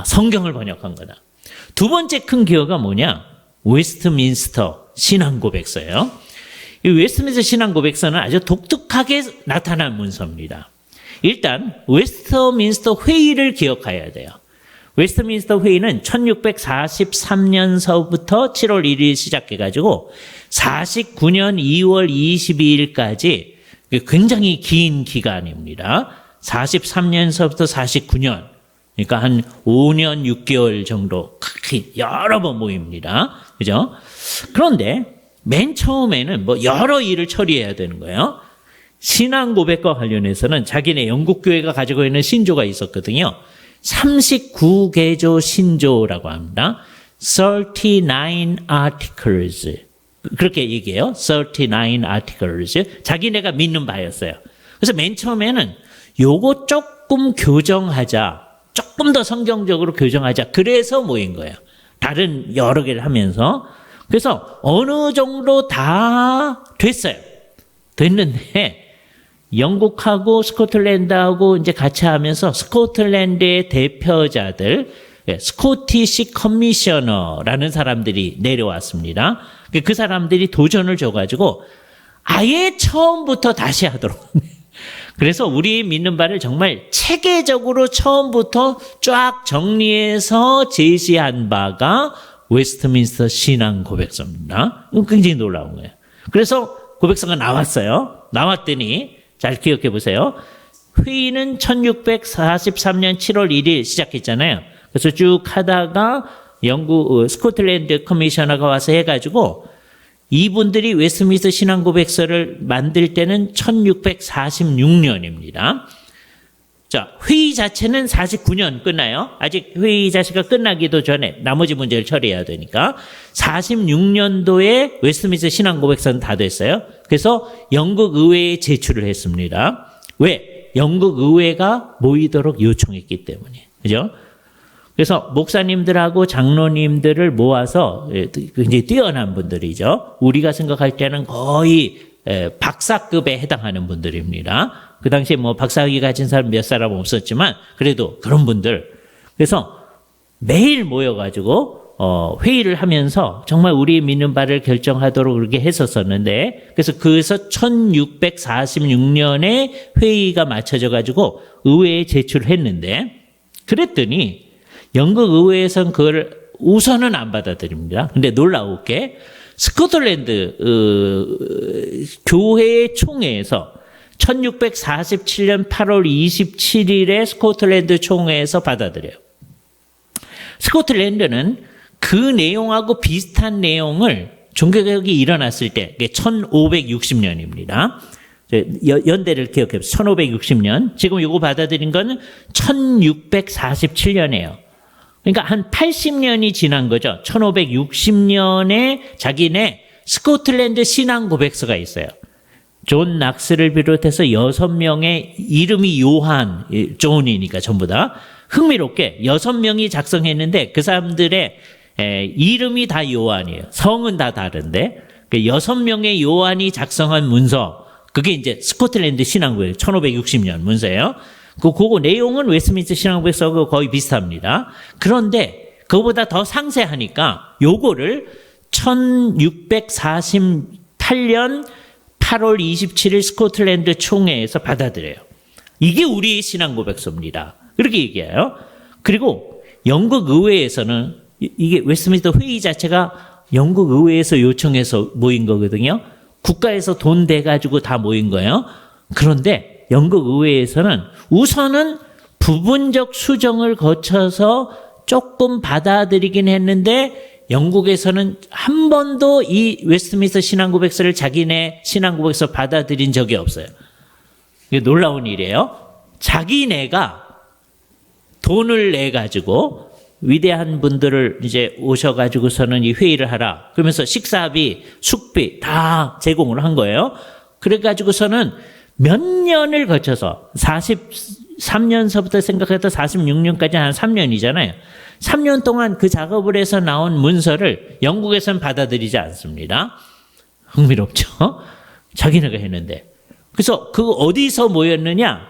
Speaker 1: 성경을 번역한 거다. 두 번째 큰 기여가 뭐냐? 웨스트민스터 신앙고백서예요. 이 웨스트민스터 신앙고백서는 아주 독특하게 나타난 문서입니다. 일단 웨스트민스터 회의를 기억해야 돼요. 웨스트민스터 회의는 1643년서부터 7월 1일 시작해가지고 49년 2월 22일까지 굉장히 긴 기간입니다. 43년서부터 49년, 그러니까 한 5년 6개월 정도 여러 번 모입니다. 그죠? 그런데 맨 처음에는 뭐 여러 일을 처리해야 되는 거예요. 신앙 고백과 관련해서는 자기네 영국 교회가 가지고 있는 신조가 있었거든요. 39개조 신조라고 합니다. 39 articles. 그렇게 얘기해요. 39 articles. 자기네가 믿는 바였어요. 그래서 맨 처음에는 요거 조금 교정하자. 조금 더 성경적으로 교정하자. 그래서 모인 거예요. 다른 여러 개를 하면서. 그래서 어느 정도 다 됐어요. 됐는데 영국하고 스코틀랜드하고 이제 같이 하면서 스코틀랜드의 대표자들, 스코티시 커미셔너라는 사람들이 내려왔습니다. 그 사람들이 도전을 줘가지고 아예 처음부터 다시 하도록. 그래서 우리 믿는 바를 정말 체계적으로 처음부터 쫙 정리해서 제시한 바가 웨스트민스터 신앙 고백서입니다. 이건 굉장히 놀라운 거예요. 그래서 고백서가 나왔어요. 나왔더니 잘 기억해 보세요. 회의는 1643년 7월 1일 시작했잖아요. 그래서 쭉 하다가 영국 스코틀랜드 커미셔너가 와서 해가지고 이분들이 웨스트민스터 신앙 고백서를 만들 때는 1646년입니다. 자, 회의 자체는 49년 끝나요. 아직 회의 자체가 끝나기도 전에 나머지 문제를 처리해야 되니까 46년도에 웨스트민스터 신앙 고백서는 다 됐어요. 그래서 영국 의회에 제출을 했습니다. 왜? 영국 의회가 모이도록 요청했기 때문이에요. 그죠? 그래서 목사님들하고 장로님들을 모아서 굉장히 뛰어난 분들이죠. 우리가 생각할 때는 거의 박사급에 해당하는 분들입니다. 그 당시에 뭐 박사학위 가진 사람 몇 사람 없었지만 그래도 그런 분들. 그래서 매일 모여가지고 회의를 하면서 정말 우리 믿는 바를 결정하도록 그렇게 했었었는데, 그래서 1646년에 회의가 맞춰져 가지고 의회에 제출했는데, 그랬더니 영국 의회에서는 그걸 우선은 안 받아들입니다. 근데 놀라웠게 스코틀랜드 교회 총회에서 1647년 8월 27일에 스코틀랜드 총회에서 받아들여요. 스코틀랜드는 그 내용하고 비슷한 내용을 종교개혁이 일어났을 때, 1560년입니다. 연대를 기억해보세요. 1560년. 지금 이거 받아들인 건 1647년이에요. 그러니까 한 80년이 지난 거죠. 1560년에 자기네 스코틀랜드 신앙 고백서가 있어요. 존 낙스를 비롯해서 6명의 이름이 요한, 존이니까 전부 다 흥미롭게 6명이 작성했는데 그 사람들의 이름이 다 요한이에요. 성은 다 다른데 그 6명의 요한이 작성한 문서, 그게 이제 스코틀랜드 신앙고백 1560년 문서예요. 그거 내용은 웨스트민스터 신앙고백서하고 거의 비슷합니다. 그런데 그거보다 더 상세하니까 요거를 1648년 8월 27일 스코틀랜드 총회에서 받아들여요. 이게 우리 신앙고백서입니다. 그렇게 얘기해요. 그리고 영국 의회에서는 이게 웨스트민스터 회의 자체가 영국 의회에서 요청해서 모인 거거든요. 국가에서 돈 대가지고 다 모인 거예요. 그런데 영국 의회에서는 우선은 부분적 수정을 거쳐서 조금 받아들이긴 했는데 영국에서는 한 번도 이 웨스트민스터 신앙고백서를 자기네 신앙고백서 받아들인 적이 없어요. 이게 놀라운 일이에요. 자기네가 돈을 내가지고 위대한 분들을 이제 오셔가지고서는 이 회의를 하라. 그러면서 식사비, 숙비 다 제공을 한 거예요. 그래가지고서는 몇 년을 거쳐서 43년서부터 생각해도 46년까지 한 3년이잖아요. 3년 동안 그 작업을 해서 나온 문서를 영국에서는 받아들이지 않습니다. 흥미롭죠? 자기네가 했는데. 그래서 그 어디서 모였느냐?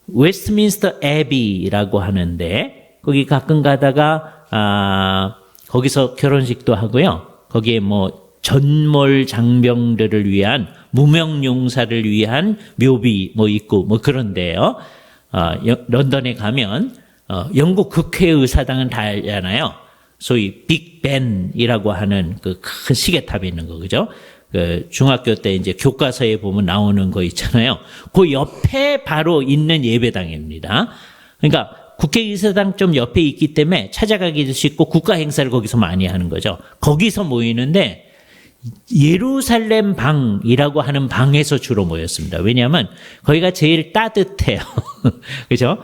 Speaker 1: 웨스트민스터 애비라고 하는데 거기 가끔 가다가 거기서 결혼식도 하고요. 거기에 뭐 전몰 장병들을 위한 무명용사를 위한 묘비 뭐 있고 뭐 그런데요. 런던에 가면 영국 국회의사당은 다 알잖아요. 소위 빅벤이라고 하는 그 큰 시계탑이 있는 거, 그죠? 그 중학교 때 이제 교과서에 보면 나오는 거 있잖아요. 그 옆에 바로 있는 예배당입니다. 그러니까 국회의사당 좀 옆에 있기 때문에 찾아가기도 쉽고 국가 행사를 거기서 많이 하는 거죠. 거기서 모이는데 예루살렘 방이라고 하는 방에서 주로 모였습니다. 왜냐하면 거기가 제일 따뜻해요. 그죠?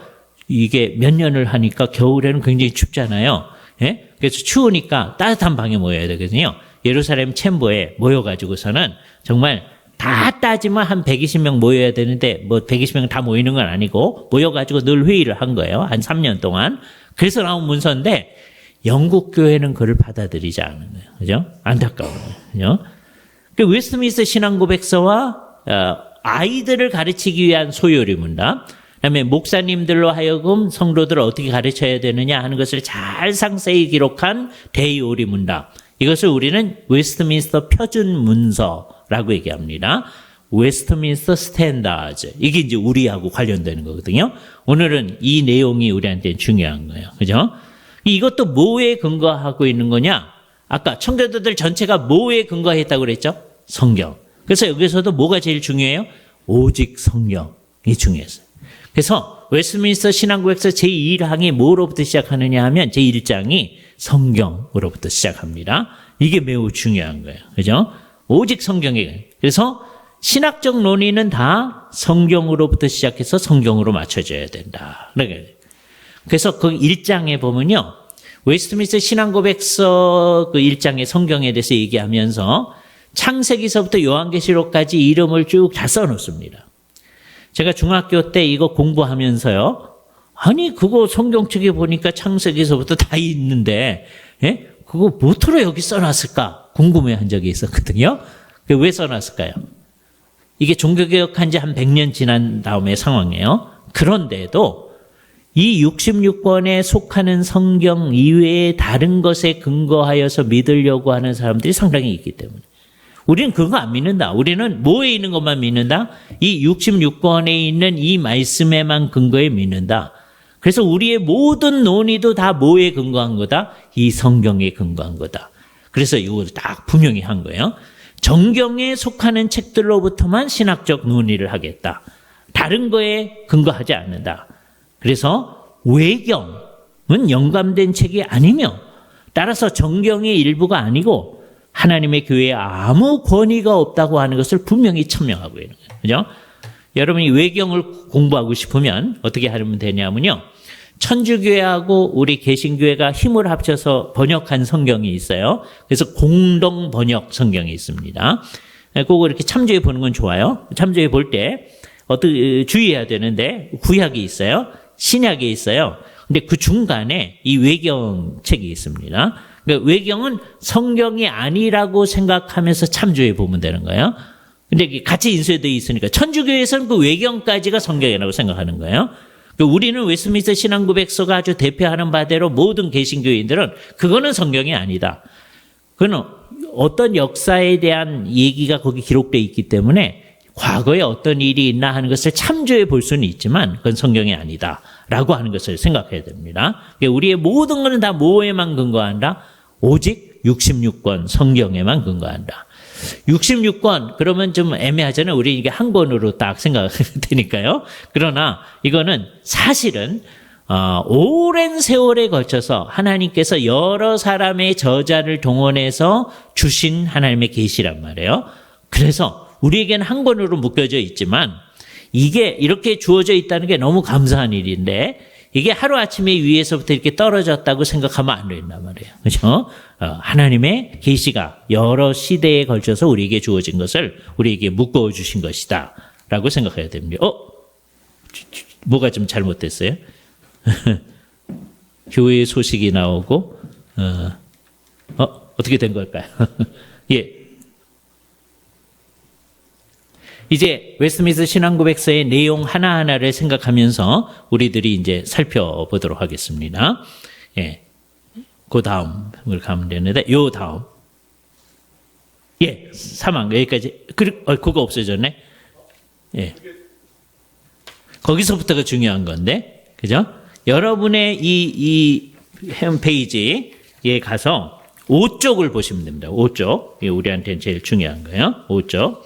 Speaker 1: 이게 몇 년을 하니까 겨울에는 굉장히 춥잖아요. 예? 그래서 추우니까 따뜻한 방에 모여야 되거든요. 예루살렘 챔버에 모여가지고서는 정말 다 따지면 한 120명 모여야 되는데 뭐 120명 다 모이는 건 아니고 모여가지고 늘 회의를 한 거예요. 한 3년 동안. 그래서 나온 문서인데 영국 교회는 그걸 받아들이지 않는 거예요. 그죠? 안타까워요. 그죠? 그 웨스트민스터 신앙고백서와 아이들을 가르치기 위한 소요리문답, 그다음에 목사님들로 하여금 성도들을 어떻게 가르쳐야 되느냐 하는 것을 잘 상세히 기록한 대의오리문답, 이것을 우리는 웨스트민스터 표준 문서라고 얘기합니다. 웨스트민스터 스탠다드, 이게 이제 우리하고 관련되는 거거든요. 오늘은 이 내용이 우리한테 중요한 거예요. 그죠? 이것도 뭐에 근거하고 있는 거냐? 아까 청교도들 전체가 뭐에 근거했다고 그랬죠? 성경. 그래서 여기서도 뭐가 제일 중요해요? 오직 성경이 중요했어요. 그래서 웨스트민스터 신앙고백서 제1항이 뭐로부터 시작하느냐 하면 제1장이 성경으로부터 시작합니다. 이게 매우 중요한 거예요. 그죠? 오직 성경이에요. 그래서 신학적 논의는 다 성경으로부터 시작해서 성경으로 맞춰져야 된다. 그래서 그 1장에 보면요. 웨스트민스터 신앙고백서 그 1장의 성경에 대해서 얘기하면서 창세기서부터 요한계시록까지 이름을 쭉 다 써놓습니다. 제가 중학교 때 이거 공부하면서요. 아니 그거 성경책에 보니까 창세기에서부터 다 있는데 예? 그거 뭐로 여기 써놨을까 궁금해한 적이 있었거든요. 왜 써놨을까요? 이게 종교개혁한 지 한 100년 지난 다음의 상황이에요. 그런데도 이 66권에 속하는 성경 이외의 다른 것에 근거하여서 믿으려고 하는 사람들이 상당히 있기 때문에 우리는 그거 안 믿는다. 우리는 뭐에 있는 것만 믿는다? 이 66권에 있는 이 말씀에만 근거해 믿는다. 그래서 우리의 모든 논의도 다 뭐에 근거한 거다? 이 성경에 근거한 거다. 그래서 이걸 딱 분명히 한 거예요. 정경에 속하는 책들로부터만 신학적 논의를 하겠다. 다른 거에 근거하지 않는다. 그래서 외경은 영감된 책이 아니며 따라서 정경의 일부가 아니고 하나님의 교회에 아무 권위가 없다고 하는 것을 분명히 천명하고 있는 거예요. 그죠? 여러분이 외경을 공부하고 싶으면 어떻게 하면 되냐면요. 천주교회하고 우리 개신교회가 힘을 합쳐서 번역한 성경이 있어요. 그래서 공동 번역 성경이 있습니다. 그거 이렇게 참조해 보는 건 좋아요. 참조해 볼 때 어떻게 주의해야 되는데 구약이 있어요. 신약이 있어요. 근데 그 중간에 이 외경 책이 있습니다. 그러니까 외경은 성경이 아니라고 생각하면서 참조해 보면 되는 거예요. 근데 같이 인쇄되어 있으니까 천주교에서는 그 외경까지가 성경이라고 생각하는 거예요. 우리는 웨스트민스터 신앙고백서가 아주 대표하는 바대로 모든 개신교인들은 그거는 성경이 아니다. 그건 어떤 역사에 대한 얘기가 거기 기록되어 있기 때문에 과거에 어떤 일이 있나 하는 것을 참조해 볼 수는 있지만 그건 성경이 아니다 라고 하는 것을 생각해야 됩니다. 우리의 모든 것은 다 뭐에만 근거한다? 오직 66권 성경에만 근거한다. 66권 그러면 좀 애매하잖아요. 우리 이게 한 권으로 딱 생각되니까요. 그러나 이거는 사실은 오랜 세월에 걸쳐서 하나님께서 여러 사람의 저자를 동원해서 주신 하나님의 계시란 말이에요. 그래서 우리에게는 한 권으로 묶여져 있지만 이게 이렇게 주어져 있다는 게 너무 감사한 일인데 이게 하루아침에 위에서부터 이렇게 떨어졌다고 생각하면 안 된단 말이에요. 그렇죠? 하나님의 계시가 여러 시대에 걸쳐서 우리에게 주어진 것을 우리에게 묶어 주신 것이다 라고 생각해야 됩니다. 뭐가 좀 잘못됐어요? 교회의 소식이 나오고 어떻게 된 걸까요? 예. 이제 웨스트민스터 신앙고백서의 내용 하나하나를 생각하면서 우리들이 이제 살펴보도록 하겠습니다. 예. 그 다음을 가면 되는데, 요 다음. 예. 사망. 여기까지. 그거 없어졌네. 예. 거기서부터가 중요한 건데. 그죠? 여러분의 이 홈페이지에 가서 5쪽을 보시면 됩니다. 5쪽. 이게 우리한테는 제일 중요한 거예요. 5쪽.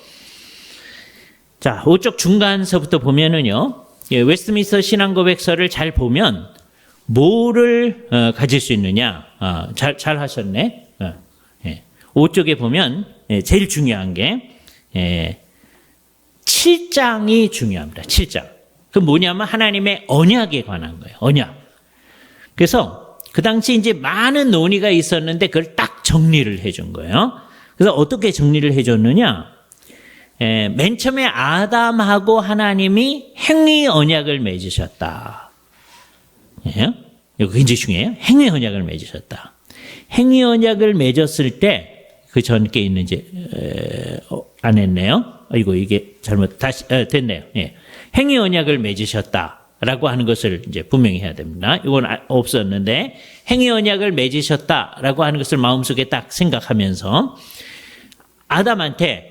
Speaker 1: 자, 5쪽 중간서부터 보면은요, 웨스트민스터 신앙고백서를 잘 보면 뭐를 가질 수 있느냐? 잘 하셨네. 5쪽에 보면 제일 중요한 게 7장이 중요합니다. 7장. 그 뭐냐면 하나님의 언약에 관한 거예요. 언약. 그래서 그 당시 이제 많은 논의가 있었는데 그걸 딱 정리를 해준 거예요. 그래서 어떻게 정리를 해줬느냐? 맨 처음에 아담하고 하나님이 행위 언약을 맺으셨다. 예? 이거 굉장히 중요해요. 행위 언약을 맺으셨다. 행위 언약을 맺었을 때 그 전께 있는지 안 했네요. 이거 이게 잘못 다시 됐네요. 예. 행위 언약을 맺으셨다라고 하는 것을 이제 분명히 해야 됩니다. 이건 없었는데 행위 언약을 맺으셨다라고 하는 것을 마음속에 딱 생각하면서 아담한테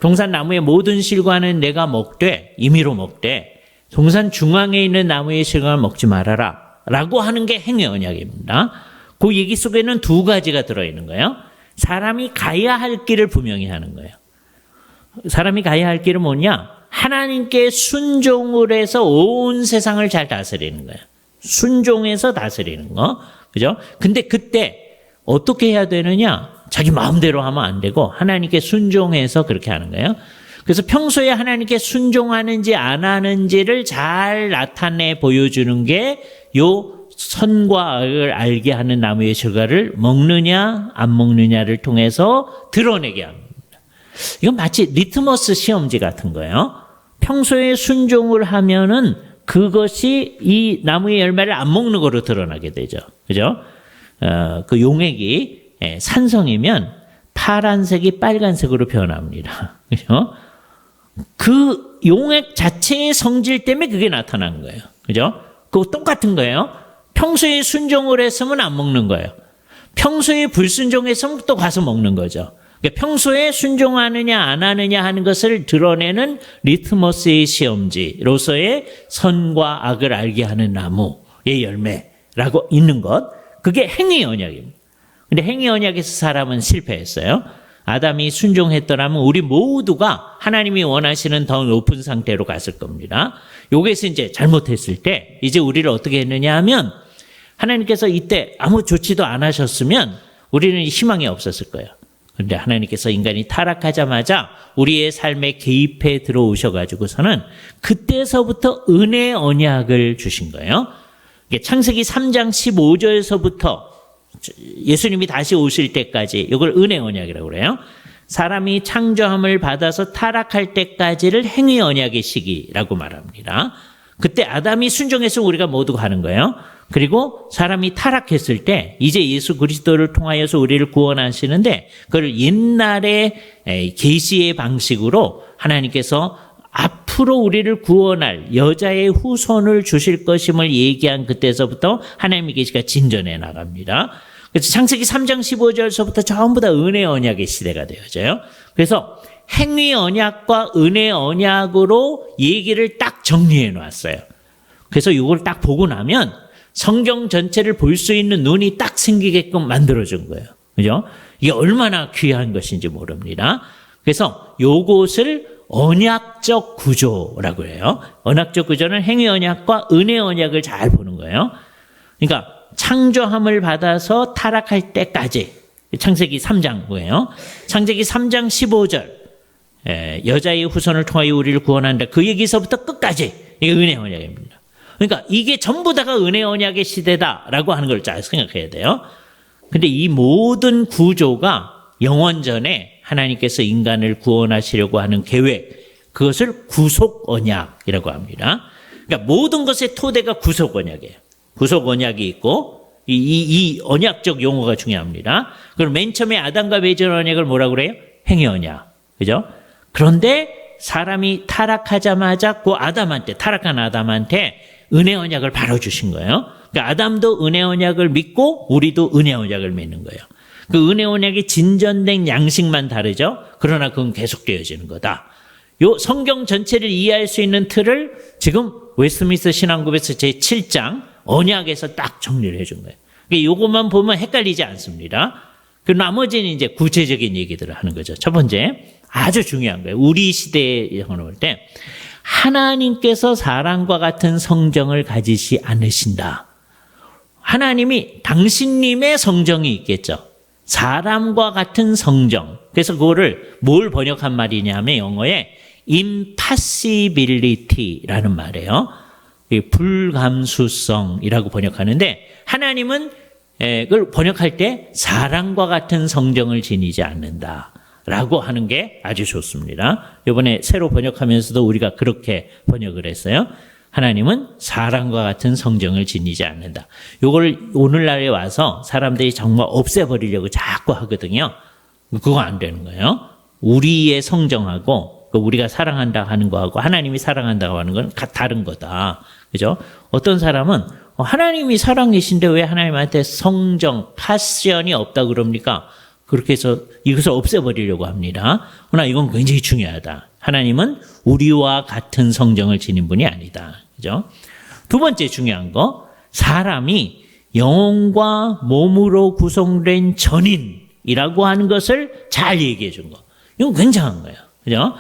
Speaker 1: 동산나무의 모든 실과는 내가 먹되 임의로 먹되 동산 중앙에 있는 나무의 실과는 먹지 말아라 라고 하는 게 행위 언약입니다. 그 얘기 속에는 두 가지가 들어있는 거예요. 사람이 가야 할 길을 분명히 하는 거예요. 사람이 가야 할 길은 뭐냐? 하나님께 순종을 해서 온 세상을 잘 다스리는 거예요. 순종해서 다스리는 거. 그죠? 근데 그때 어떻게 해야 되느냐? 자기 마음대로 하면 안 되고 하나님께 순종해서 그렇게 하는 거예요. 그래서 평소에 하나님께 순종하는지 안 하는지를 잘 나타내 보여주는 게 요 선과 악을 알게 하는 나무의 실과를 먹느냐 안 먹느냐를 통해서 드러내게 합니다. 이건 마치 리트머스 시험지 같은 거예요. 평소에 순종을 하면은 그것이 이 나무의 열매를 안 먹는 거로 드러나게 되죠. 그죠? 그 용액이 산성이면 파란색이 빨간색으로 변합니다. 그죠? 그 용액 자체의 성질 때문에 그게 나타나는 거예요. 그죠? 그거 똑같은 거예요. 평소에 순종을 했으면 안 먹는 거예요. 평소에 불순종했으면 또 가서 먹는 거죠. 그러니까 평소에 순종하느냐 안 하느냐 하는 것을 드러내는 리트머스의 시험지로서의 선과 악을 알게 하는 나무의 열매라고 있는 것, 그게 행위 언약입니다. 근데 행위 언약에서 사람은 실패했어요. 아담이 순종했더라면 우리 모두가 하나님이 원하시는 더 높은 상태로 갔을 겁니다. 여기서 이제 잘못했을 때 이제 우리를 어떻게 했느냐 하면 하나님께서 이때 아무 조치도 안 하셨으면 우리는 희망이 없었을 거예요. 그런데 하나님께서 인간이 타락하자마자 우리의 삶에 개입해 들어오셔가지고서는 그때서부터 은혜 언약을 주신 거예요. 창세기 3장 15절에서부터 예수님이 다시 오실 때까지 이걸 은혜 언약이라고 그래요. 사람이 창조함을 받아서 타락할 때까지를 행위 언약의 시기라고 말합니다. 그때 아담이 순종했으면 우리가 모두 가는 거예요. 그리고 사람이 타락했을 때 이제 예수 그리스도를 통하여서 우리를 구원하시는데 그걸 옛날의 계시의 방식으로 하나님께서 앞으로 우리를 구원할 여자의 후손을 주실 것임을 얘기한 그때서부터 하나님의 계시가 진전해 나갑니다. 그래서 창세기 3장 15절서부터 전부 다 은혜 언약의 시대가 되어져요. 그래서 행위 언약과 은혜 언약으로 얘기를 딱 정리해 놨어요. 그래서 이걸 딱 보고 나면 성경 전체를 볼 수 있는 눈이 딱 생기게끔 만들어준 거예요. 그죠? 이게 얼마나 귀한 것인지 모릅니다. 그래서 요것을 언약적 구조라고 해요. 언약적 구조는 행위 언약과 은혜 언약을 잘 보는 거예요. 그러니까 창조함을 받아서 타락할 때까지 창세기 3장 뭐예요? 창세기 3장 15절 여자의 후손을 통하여 우리를 구원한다. 그 얘기서부터 끝까지 이게 은혜 언약입니다. 그러니까 이게 전부 다가 은혜 언약의 시대다라고 하는 걸 잘 생각해야 돼요. 근데 이 모든 구조가 영원전에 하나님께서 인간을 구원하시려고 하는 계획, 그것을 구속 언약이라고 합니다. 그러니까 모든 것의 토대가 구속 언약이에요. 구속 언약이 있고 이 언약적 용어가 중요합니다. 그럼 맨 처음에 아담과 맺은 언약을 뭐라고 그래요? 행위 언약. 그죠? 그런데 사람이 타락하자마자 그 타락한 아담한테 은혜 언약을 바로 주신 거예요. 그러니까 아담도 은혜 언약을 믿고 우리도 은혜 언약을 맺는 거예요. 그 은혜 언약이 진전된 양식만 다르죠. 그러나 그건 계속되어지는 거다. 요 성경 전체를 이해할 수 있는 틀을 지금 웨스트민스터 신앙급에서 제7장 언약에서 딱 정리를 해준 거예요. 그러니까 요것만 보면 헷갈리지 않습니다. 그 나머지는 이제 구체적인 얘기들을 하는 거죠. 첫 번째, 아주 중요한 거예요. 우리 시대에 볼 때 하나님께서 사람과 같은 성정을 가지시 않으신다. 하나님이 당신님의 성정이 있겠죠. 사람과 같은 성정. 그래서 그거를 뭘 번역한 말이냐면 영어에 impassibility라는 말이에요. 불감수성이라고 번역하는데 하나님은 그걸 번역할 때 사람과 같은 성정을 지니지 않는다라고 하는 게 아주 좋습니다. 이번에 새로 번역하면서도 우리가 그렇게 번역을 했어요. 하나님은 사람과 같은 성정을 지니지 않는다. 이걸 오늘날에 와서 사람들이 정말 없애버리려고 자꾸 하거든요. 그거 안 되는 거예요. 우리의 성정하고 우리가 사랑한다 하는 거하고 하나님이 사랑한다고 하는 건 다른 거다. 그죠? 어떤 사람은 하나님이 사랑이신데 왜 하나님한테 성정, 패션이 없다 그럽니까? 그렇게 해서 이것을 없애버리려고 합니다. 그러나 이건 굉장히 중요하다. 하나님은 우리와 같은 성정을 지닌 분이 아니다. 그죠? 두 번째 중요한 거, 사람이 영혼과 몸으로 구성된 전인이라고 하는 것을 잘 얘기해 준 거. 이건 굉장한 거예요. 그죠?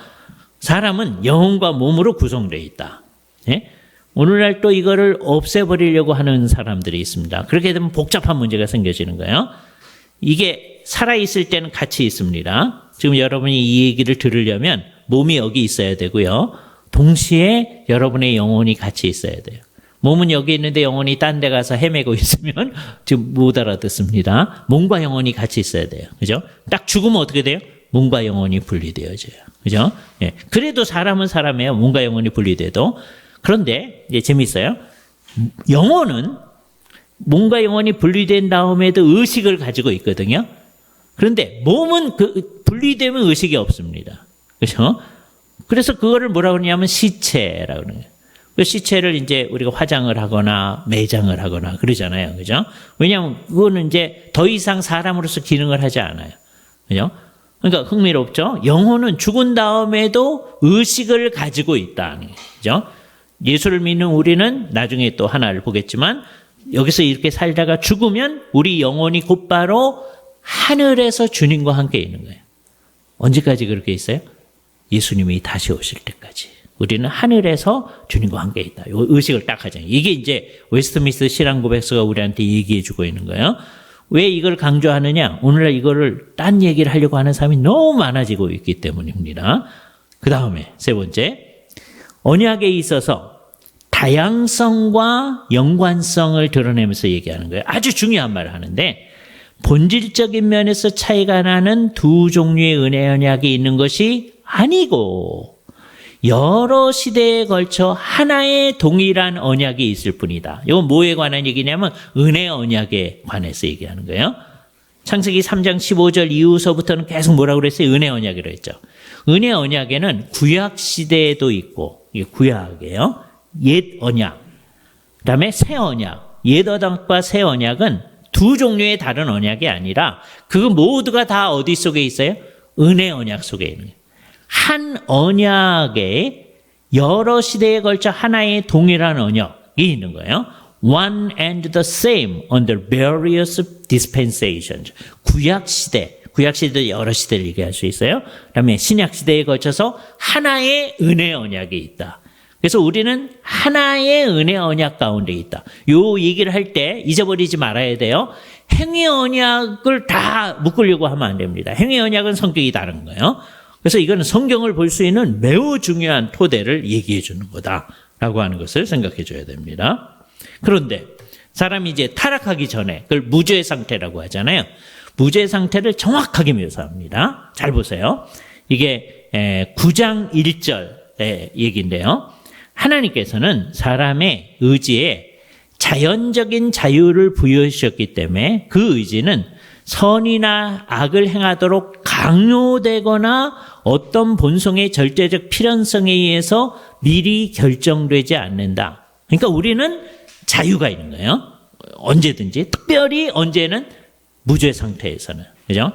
Speaker 1: 사람은 영혼과 몸으로 구성되어 있다. 예? 오늘날 또 이거를 없애버리려고 하는 사람들이 있습니다. 그렇게 되면 복잡한 문제가 생겨지는 거예요. 이게 살아있을 때는 같이 있습니다. 지금 여러분이 이 얘기를 들으려면 몸이 여기 있어야 되고요. 동시에 여러분의 영혼이 같이 있어야 돼요. 몸은 여기 있는데 영혼이 딴 데 가서 헤매고 있으면 지금 못 알아듣습니다. 몸과 영혼이 같이 있어야 돼요. 그죠? 딱 죽으면 어떻게 돼요? 몸과 영혼이 분리되어져요. 그죠? 예. 그래도 사람은 사람이에요. 몸과 영혼이 분리돼도. 그런데 이제 재미있어요. 영혼은 몸과 영혼이 분리된 다음에도 의식을 가지고 있거든요. 그런데 몸은 그 분리되면 의식이 없습니다. 그죠? 그래서 그거를 뭐라고 그러냐면 시체라고 그러는 거예요. 그 시체를 이제 우리가 화장을 하거나 매장을 하거나 그러잖아요. 그죠? 왜냐하면 그거는 이제 더 이상 사람으로서 기능을 하지 않아요. 그죠? 그러니까 흥미롭죠? 영혼은 죽은 다음에도 의식을 가지고 있다는 거죠. 그죠? 예수를 믿는 우리는 나중에 또 하나를 보겠지만 여기서 이렇게 살다가 죽으면 우리 영혼이 곧바로 하늘에서 주님과 함께 있는 거예요. 언제까지 그렇게 있어요? 예수님이 다시 오실 때까지. 우리는 하늘에서 주님과 함께 있다. 요 의식을 딱 하잖아요. 이게 이제 웨스트민스터 신앙 고백서가 우리한테 얘기해 주고 있는 거예요. 왜 이걸 강조하느냐? 오늘날 이거를 딴 얘기를 하려고 하는 사람이 너무 많아지고 있기 때문입니다. 그 다음에 세 번째, 언약에 있어서 다양성과 연관성을 드러내면서 얘기하는 거예요. 아주 중요한 말을 하는데 본질적인 면에서 차이가 나는 두 종류의 은혜 언약이 있는 것이 아니고 여러 시대에 걸쳐 하나의 동일한 언약이 있을 뿐이다. 이건 뭐에 관한 얘기냐면 은혜 언약에 관해서 얘기하는 거예요. 창세기 3장 15절 이후서부터는 계속 뭐라고 그랬어요? 은혜 언약이라고 했죠. 은혜 언약에는 구약 시대에도 있고, 이게 구약이에요. 옛 언약. 그 다음에 새 언약. 옛 언약과 새 언약은 두 종류의 다른 언약이 아니라 그 모두가 다 어디 속에 있어요? 은혜 언약 속에 있는 거예요. 한 언약에 여러 시대에 걸쳐 하나의 동일한 언약이 있는 거예요. One and the same under various dispensations. 구약 시대도 여러 시대를 얘기할 수 있어요. 그다음에 신약 시대에 걸쳐서 하나의 은혜 언약이 있다. 그래서 우리는 하나의 은혜 언약 가운데 있다. 요 얘기를 할 때 잊어버리지 말아야 돼요. 행위 언약을 다 묶으려고 하면 안 됩니다. 행위 언약은 성격이 다른 거예요. 그래서 이거는 성경을 볼 수 있는 매우 중요한 토대를 얘기해 주는 거다라고 하는 것을 생각해 줘야 됩니다. 그런데 사람이 이제 타락하기 전에 그걸 무죄 상태라고 하잖아요. 무죄 상태를 정확하게 묘사합니다. 잘 보세요. 이게 9장 1절의 얘기인데요. 하나님께서는 사람의 의지에 자연적인 자유를 부여해 주셨기 때문에 그 의지는 선이나 악을 행하도록 강요되거나 어떤 본성의 절대적 필연성에 의해서 미리 결정되지 않는다. 그러니까 우리는 자유가 있는 거예요. 언제든지. 특별히 언제는 무죄 상태에서는. 그죠?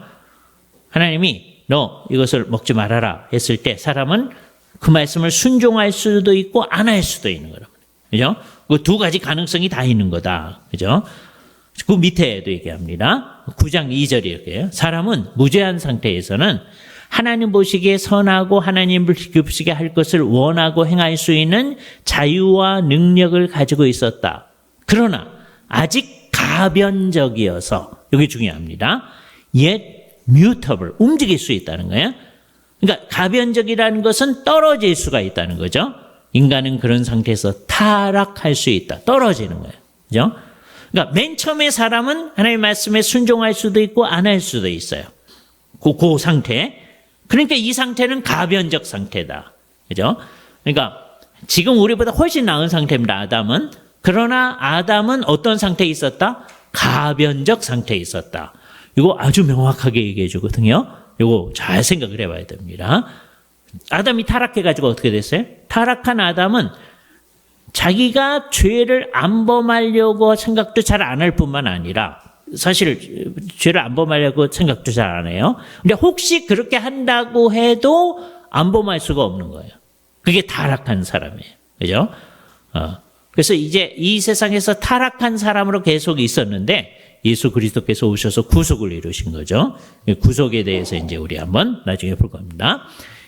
Speaker 1: 하나님이 너 이것을 먹지 말아라 했을 때 사람은 그 말씀을 순종할 수도 있고 안 할 수도 있는 거란 말이에요. 그죠? 그 두 가지 가능성이 다 있는 거다. 그죠? 그 밑에도 얘기합니다. 9장 2절이 이렇게요. 사람은 무죄한 상태에서는 하나님 보시기에 선하고 하나님을 기쁘시게 할 것을 원하고 행할 수 있는 자유와 능력을 가지고 있었다. 그러나 아직 가변적이어서, 여기 중요합니다. yet mutable, 움직일 수 있다는 거예요. 그러니까 가변적이라는 것은 떨어질 수가 있다는 거죠. 인간은 그런 상태에서 타락할 수 있다. 떨어지는 거예요. 그죠? 그러니까 맨 처음에 사람은 하나님의 말씀에 순종할 수도 있고 안 할 수도 있어요. 그 상태. 그러니까 이 상태는 가변적 상태다. 그죠? 그러니까 지금 우리보다 훨씬 나은 상태입니다. 아담은. 그러나 아담은 어떤 상태에 있었다? 가변적 상태에 있었다. 이거 아주 명확하게 얘기해 주거든요. 이거 잘 생각을 해봐야 됩니다. 아담이 타락해가지고 어떻게 됐어요? 타락한 아담은 자기가 죄를 안 범하려고 생각도 잘 안 할 뿐만 아니라 사실 죄를 안 범하려고 생각도 잘 안 해요. 근데 혹시 그렇게 한다고 해도 안 범할 수가 없는 거예요. 그게 타락한 사람이에요. 그죠? 그래서 이제 이 세상에서 타락한 사람으로 계속 있었는데 예수 그리스도께서 오셔서 구속을 이루신 거죠. 구속에 대해서 이제 우리 한번 나중에 볼 겁니다.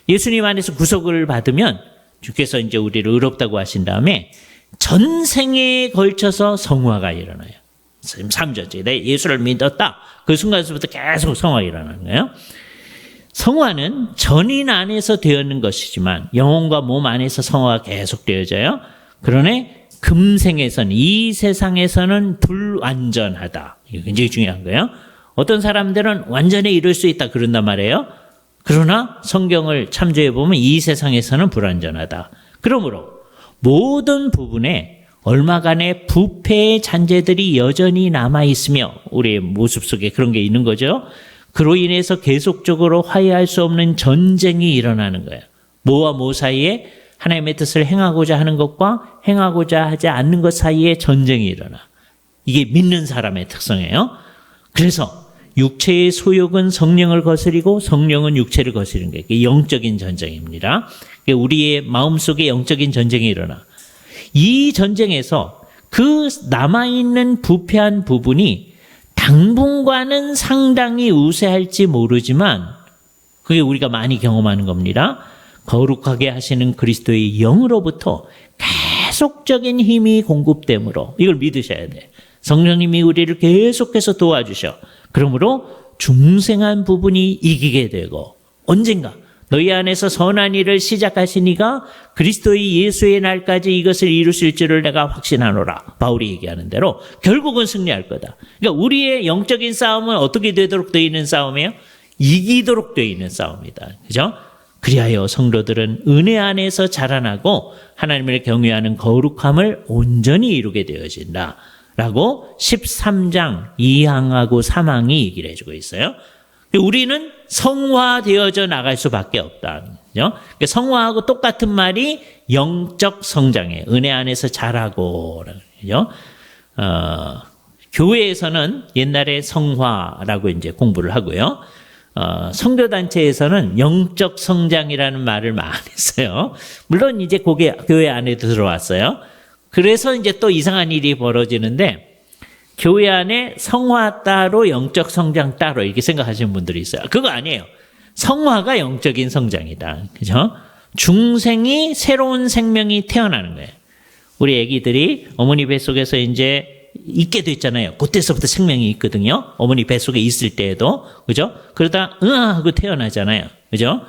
Speaker 1: 예수님 안에서 구속을 받으면 주께서 이제 우리를 의롭다고 하신 다음에 전생에 걸쳐서 성화가 일어나요. 3절째. 내 예수를 믿었다. 그 순간부터 계속 성화가 일어나는 거예요. 성화는 전인 안에서 되었는 것이지만 영혼과 몸 안에서 성화가 계속 되어져요. 그러나 금생에서는, 이 세상에서는 불완전하다. 이게 굉장히 중요한 거예요. 어떤 사람들은 완전히 이룰 수 있다 그런단 말이에요. 그러나 성경을 참조해 보면 이 세상에서는 불완전하다. 그러므로 모든 부분에 얼마간의 부패의 잔재들이 여전히 남아있으며 우리의 모습 속에 그런 게 있는 거죠. 그로 인해서 계속적으로 화해할 수 없는 전쟁이 일어나는 거예요. 뭐와 뭐 사이에 하나님의 뜻을 행하고자 하는 것과 행하고자 하지 않는 것 사이에 전쟁이 일어나. 이게 믿는 사람의 특성이에요. 그래서 육체의 소욕은 성령을 거스리고 성령은 육체를 거스리는 게 이게 영적인 전쟁입니다. 우리의 마음속에 영적인 전쟁이 일어나. 이 전쟁에서 그 남아있는 부패한 부분이 당분간은 상당히 우세할지 모르지만 그게 우리가 많이 경험하는 겁니다. 거룩하게 하시는 그리스도의 영으로부터 계속적인 힘이 공급되므로 이걸 믿으셔야 돼. 성령님이 우리를 계속해서 도와주셔. 그러므로 중생한 부분이 이기게 되고 언젠가 너희 안에서 선한 일을 시작하시니가 그리스도의 예수의 날까지 이것을 이루실 줄을 내가 확신하노라. 바울이 얘기하는 대로 결국은 승리할 거다. 그러니까 우리의 영적인 싸움은 어떻게 되도록 되어 있는 싸움이에요? 이기도록 되어 있는 싸움이다. 그죠? 그리하여 성도들은 은혜 안에서 자라나고 하나님을 경외하는 거룩함을 온전히 이루게 되어진다. 라고 13장 2항하고 3항이 얘기를 해주고 있어요. 우리는 성화되어져 나갈 수밖에 없다. 그죠? 성화하고 똑같은 말이 영적 성장이에요. 은혜 안에서 자라고. 그죠? 교회에서는 옛날에 성화라고 이제 공부를 하고요. 선교단체에서는 영적 성장이라는 말을 많이 써요. 물론 이제 그게 교회 안에도 들어왔어요. 그래서 이제 또 이상한 일이 벌어지는데 교회 안에 성화 따로 영적 성장 따로 이렇게 생각하시는 분들이 있어요. 그거 아니에요. 성화가 영적인 성장이다. 그죠? 중생이 새로운 생명이 태어나는 거예요. 우리 아기들이 어머니 뱃속에서 이제 있게 됐잖아요. 그때서부터 생명이 있거든요. 어머니 뱃속에 있을 때에도. 그죠? 그러다 하고 태어나잖아요. 그죠?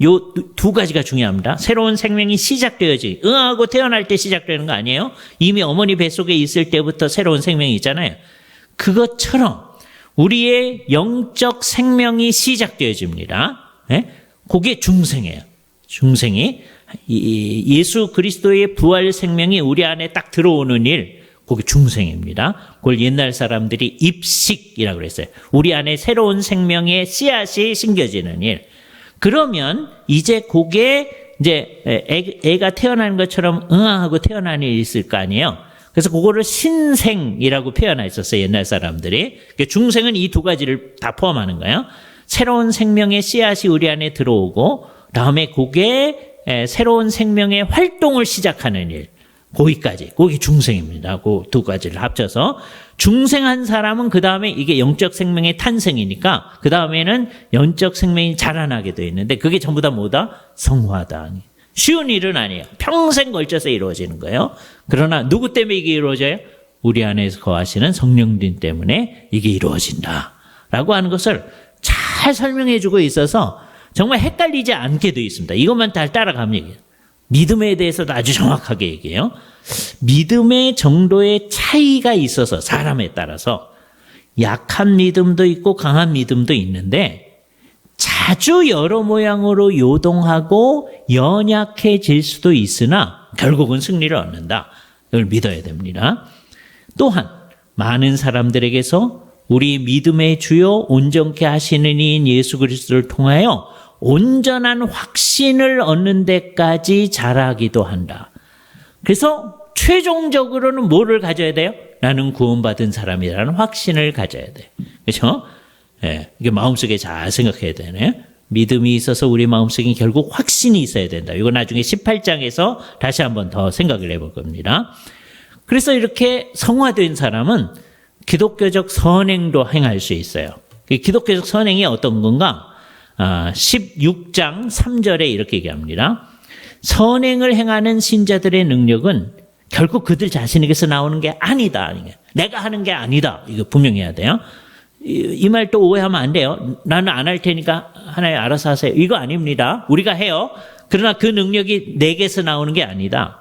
Speaker 1: 요 두 가지가 중요합니다. 새로운 생명이 시작되어지. 하고 태어날 때 시작되는 거 아니에요? 이미 어머니 뱃속에 있을 때부터 새로운 생명이 있잖아요. 그것처럼 우리의 영적 생명이 시작되어집니다. 네? 그게 중생이에요. 중생이 예수 그리스도의 부활 생명이 우리 안에 딱 들어오는 일, 그게 중생입니다. 그걸 옛날 사람들이 입식이라고 그랬어요. 우리 안에 새로운 생명의 씨앗이 심겨지는 일. 그러면 이제 그게 이제 애가 태어나는 것처럼 하고 태어나는 일이 있을 거 아니에요. 그래서 그거를 신생이라고 표현했었어요. 옛날 사람들이. 중생은 이 두 가지를 다 포함하는 거예요. 새로운 생명의 씨앗이 우리 안에 들어오고 다음에 그게 새로운 생명의 활동을 시작하는 일. 거기까지. 그게 중생입니다. 그 두 가지를 합쳐서. 중생한 사람은 그 다음에 이게 영적 생명의 탄생이니까 그 다음에는 영적 생명이 자라나게 되어 있는데 그게 전부 다 뭐다? 성화다. 쉬운 일은 아니에요. 평생 걸쳐서 이루어지는 거예요. 그러나 누구 때문에 이게 이루어져요? 우리 안에서 거하시는 성령님 때문에 이게 이루어진다. 라고 하는 것을 잘 설명해 주고 있어서 정말 헷갈리지 않게 되어 있습니다. 이것만 잘 따라가면 얘기해요. 믿음에 대해서도 아주 정확하게 얘기해요. 믿음의 정도의 차이가 있어서 사람에 따라서 약한 믿음도 있고 강한 믿음도 있는데 자주 여러 모양으로 요동하고 연약해질 수도 있으나 결국은 승리를 얻는다. 이걸 믿어야 됩니다. 또한 많은 사람들에게서 우리 믿음의 주요 온전케 하시는 이인 예수 그리스도를 통하여 온전한 확신을 얻는 데까지 자라기도 한다. 그래서 최종적으로는 뭐를 가져야 돼요? 나는 구원받은 사람이라는 확신을 가져야 돼. 그렇죠? 예, 이게 마음속에 잘 생각해야 되네. 믿음이 있어서 우리 마음속에 결국 확신이 있어야 된다. 이거 나중에 18장에서 다시 한번 더 생각을 해볼 겁니다. 그래서 이렇게 성화된 사람은 기독교적 선행도 행할 수 있어요. 기독교적 선행이 어떤 건가? 16장 3절에 이렇게 얘기합니다. 선행을 행하는 신자들의 능력은 결국 그들 자신에게서 나오는 게 아니다. 내가 하는 게 아니다. 이거 분명히 해야 돼요. 이 말 또 오해하면 안 돼요. 나는 안 할 테니까 하나님 알아서 하세요. 이거 아닙니다. 우리가 해요. 그러나 그 능력이 내게서 나오는 게 아니다.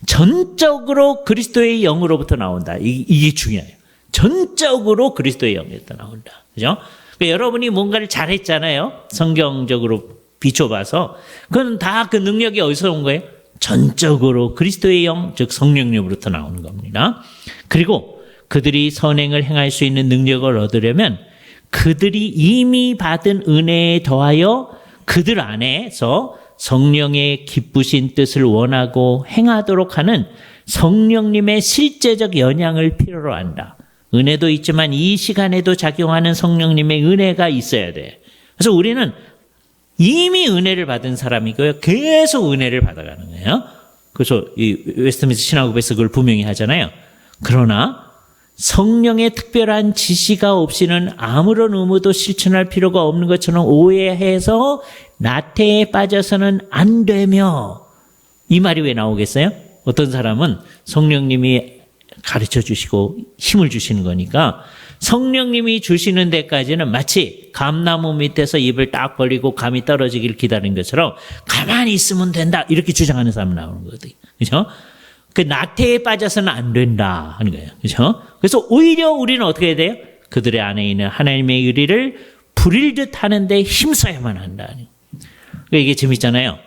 Speaker 1: 전적으로 그리스도의 영으로부터 나온다. 이게 중요해요. 전적으로 그리스도의 영으로부터 나온다. 그죠? 그러니까 여러분이 뭔가를 잘했잖아요. 성경적으로 비춰봐서 그건 다 그 능력이 어디서 온 거예요? 전적으로 그리스도의 영, 즉 성령님으로부터 나오는 겁니다. 그리고 그들이 선행을 행할 수 있는 능력을 얻으려면 그들이 이미 받은 은혜에 더하여 그들 안에서 성령의 기쁘신 뜻을 원하고 행하도록 하는 성령님의 실제적 영향을 필요로 한다. 은혜도 있지만 이 시간에도 작용하는 성령님의 은혜가 있어야 돼. 그래서 우리는 이미 은혜를 받은 사람이고요. 계속 은혜를 받아가는 거예요. 그래서 이 웨스트민스터 신학업에서 그걸 분명히 하잖아요. 그러나 성령의 특별한 지시가 없이는 아무런 의무도 실천할 필요가 없는 것처럼 오해해서 나태에 빠져서는 안 되며, 이 말이 왜 나오겠어요? 어떤 사람은 성령님이 가르쳐 주시고 힘을 주시는 거니까 성령님이 주시는 데까지는 마치 감나무 밑에서 입을 딱 벌리고 감이 떨어지길 기다리는 것처럼 가만히 있으면 된다, 이렇게 주장하는 사람 나오는 거거든요. 그렇죠? 그 나태에 빠져서는 안 된다 하는 거예요. 그렇죠? 그래서 오히려 우리는 어떻게 해야 돼요? 그들의 안에 있는 하나님의 의리를 부릴 듯 하는데 힘써야만 한다. 그러니까 이게 재밌잖아요.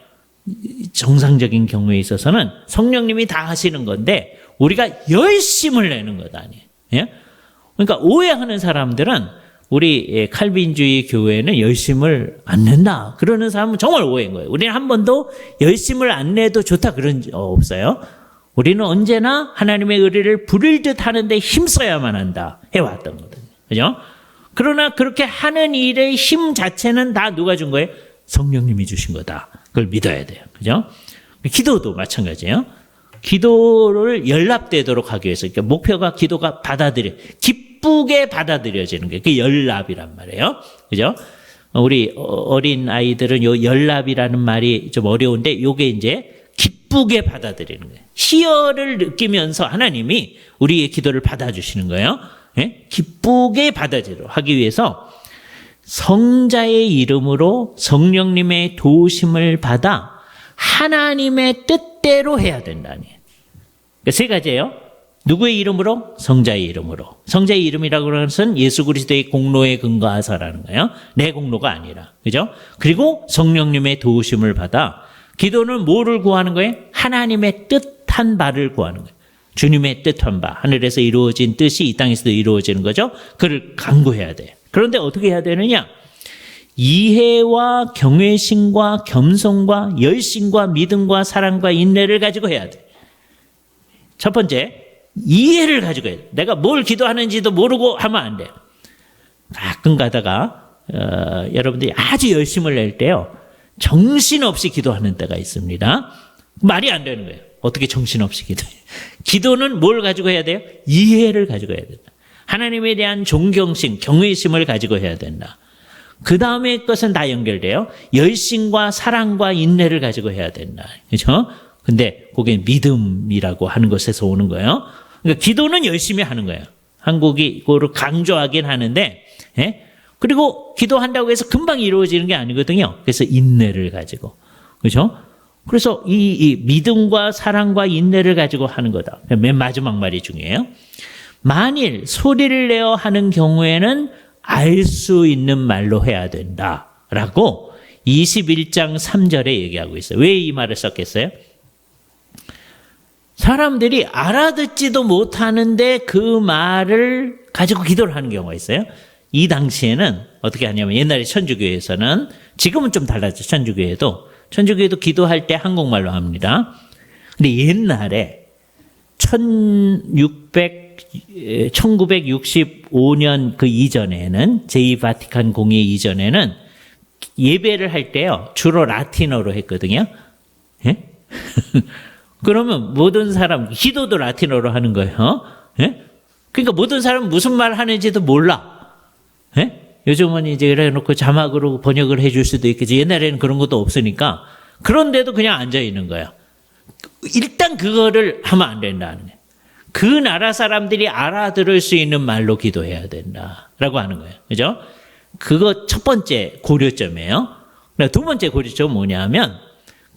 Speaker 1: 정상적인 경우에 있어서는 성령님이 다 하시는 건데 우리가 열심을 내는 것 아니에요. 예? 그러니까 오해하는 사람들은 우리 칼빈주의 교회는 열심을 안 낸다 그러는 사람은 정말 오해인 거예요. 우리는 한 번도 열심을 안 내도 좋다 그런 적 없어요. 우리는 언제나 하나님의 의리를 부릴 듯 하는데 힘써야만 한다 해왔던 거거든요. 그죠? 그러나 그렇게 하는 일의 힘 자체는 다 누가 준 거예요? 성령님이 주신 거다. 그걸 믿어야 돼요. 그죠? 기도도 마찬가지예요. 기도를 연락되도록 하기 위해서, 그러니까 목표가 기도가 기쁘게 받아들여지는 게 그 연락이란 말이에요. 그죠? 우리 어린 아이들은 요 연락이라는 말이 좀 어려운데 요게 이제 기쁘게 받아들이는 거예요. 희열을 느끼면서 하나님이 우리의 기도를 받아주시는 거예요. 예? 기쁘게 받아들이도록 하기 위해서 성자의 이름으로 성령님의 도우심을 받아 하나님의 뜻대로 해야 된다니. 그러니까 세 가지예요. 누구의 이름으로? 성자의 이름으로. 성자의 이름이라고 하는 것은 예수 그리스도의 공로에 근거하사라는 거예요. 내 공로가 아니라. 그죠? 그리고 성령님의 도우심을 받아 기도는 뭐를 구하는 거예요? 하나님의 뜻한 바를 구하는 거예요. 주님의 뜻한 바, 하늘에서 이루어진 뜻이 이 땅에서도 이루어지는 거죠. 그를 간구해야 돼요. 그런데 어떻게 해야 되느냐? 이해와 경외심과 겸손과 열심과 믿음과 사랑과 인내를 가지고 해야 돼. 첫 번째, 이해를 가지고 해야 돼. 내가 뭘 기도하는지도 모르고 하면 안 돼. 가끔 가다가 여러분들이 아주 열심을 낼 때요, 정신없이 기도하는 때가 있습니다. 말이 안 되는 거예요. 어떻게 정신없이 기도해요? 기도는 뭘 가지고 해야 돼요? 이해를 가지고 해야 된다. 하나님에 대한 존경심, 경외심을 가지고 해야 된다. 그 다음에 것은 다 연결돼요. 열심과 사랑과 인내를 가지고 해야 된다. 그렇죠? 근데 그게 믿음이라고 하는 것에서 오는 거예요. 그러니까 기도는 열심히 하는 거예요. 한국이 그거를 강조하긴 하는데, 예? 그리고 기도한다고 해서 금방 이루어지는 게 아니거든요. 그래서 인내를 가지고. 그렇죠? 그래서 이 믿음과 사랑과 인내를 가지고 하는 거다. 맨 마지막 말이 중요해요. 만일 소리를 내어 하는 경우에는 알 수 있는 말로 해야 된다라고 21장 3절에 얘기하고 있어요. 왜 이 말을 썼겠어요? 사람들이 알아듣지도 못하는데 그 말을 가지고 기도를 하는 경우가 있어요. 이 당시에는 어떻게 하냐면 옛날에 천주교에서는, 지금은 좀 달라졌죠. 천주교에도 기도할 때 한국말로 합니다. 근데 옛날에 1965년 그 이전에는, 제2바티칸 공의 이전에는 예배를 할 때요, 주로 라틴어로 했거든요. 예? 그러면 모든 사람, 기도도 라틴어로 하는 거예요. 예? 그러니까 모든 사람은 무슨 말 하는지도 몰라. 예? 요즘은 이제 이래 놓고 자막으로 번역을 해줄 수도 있겠지. 옛날에는 그런 것도 없으니까. 그런데도 그냥 앉아 있는 거예요. 일단 그거를 하면 안 된다는 거예요. 그 나라 사람들이 알아들을 수 있는 말로 기도해야 된다라고 하는 거예요. 그죠? 그거 첫 번째 고려점이에요. 두 번째 고려점은 뭐냐면,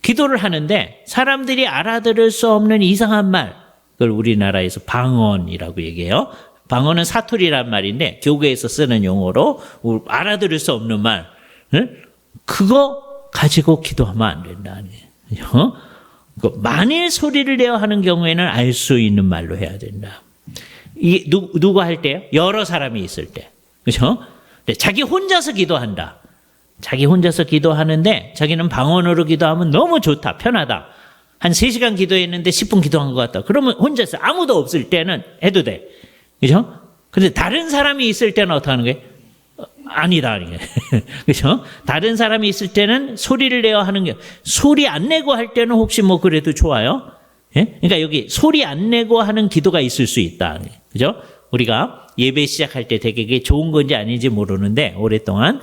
Speaker 1: 기도를 하는데 사람들이 알아들을 수 없는 이상한 말, 그걸 우리나라에서 방언이라고 얘기해요. 방언은 사투리란 말인데 교계에서 쓰는 용어로 알아들을 수 없는 말, 그거 가지고 기도하면 안 된다. 그죠? 만일 소리를 내어 하는 경우에는 알 수 있는 말로 해야 된다. 이게 누가 할 때요? 여러 사람이 있을 때. 그죠? 자기 혼자서 기도한다. 자기 혼자서 기도하는데 자기는 방언으로 기도하면 너무 좋다. 편하다. 한 3시간 기도했는데 10분 기도한 것 같다. 그러면 혼자서 아무도 없을 때는 해도 돼. 그죠? 근데 다른 사람이 있을 때는 어떻게 하는 거예요? 아니다. 그죠? 다른 사람이 있을 때는 소리를 내어 하는 게, 소리 안 내고 할 때는 혹시 뭐 그래도 좋아요? 예? 그러니까 여기 소리 안 내고 하는 기도가 있을 수 있다. 그죠? 우리가 예배 시작할 때 되게 그게 좋은 건지 아닌지 모르는데, 오랫동안,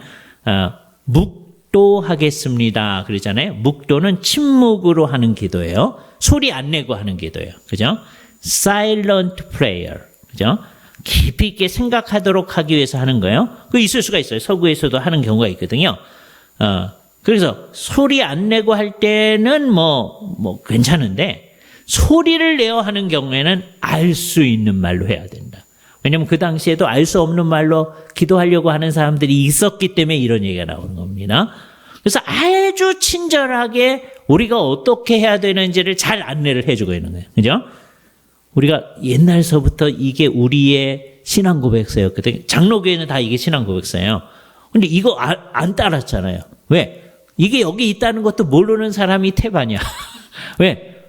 Speaker 1: 묵도하겠습니다. 그러잖아요. 묵도는 침묵으로 하는 기도예요. 소리 안 내고 하는 기도예요. 그죠? Silent prayer. 그죠? 깊이 있게 생각하도록 하기 위해서 하는 거예요. 그 있을 수가 있어요. 서구에서도 하는 경우가 있거든요. 그래서 소리 안 내고 할 때는 뭐 괜찮은데, 소리를 내어 하는 경우에는 알 수 있는 말로 해야 된다. 왜냐하면 그 당시에도 알 수 없는 말로 기도하려고 하는 사람들이 있었기 때문에 이런 얘기가 나오는 겁니다. 그래서 아주 친절하게 우리가 어떻게 해야 되는지를 잘 안내를 해주고 있는 거예요. 그죠? 우리가 옛날서부터 이게 우리의 신앙 고백서였거든요. 장로교회는 다 이게 신앙 고백서예요. 근데 이거 안 따랐잖아요. 왜? 이게 여기 있다는 것도 모르는 사람이 태반이야. 왜?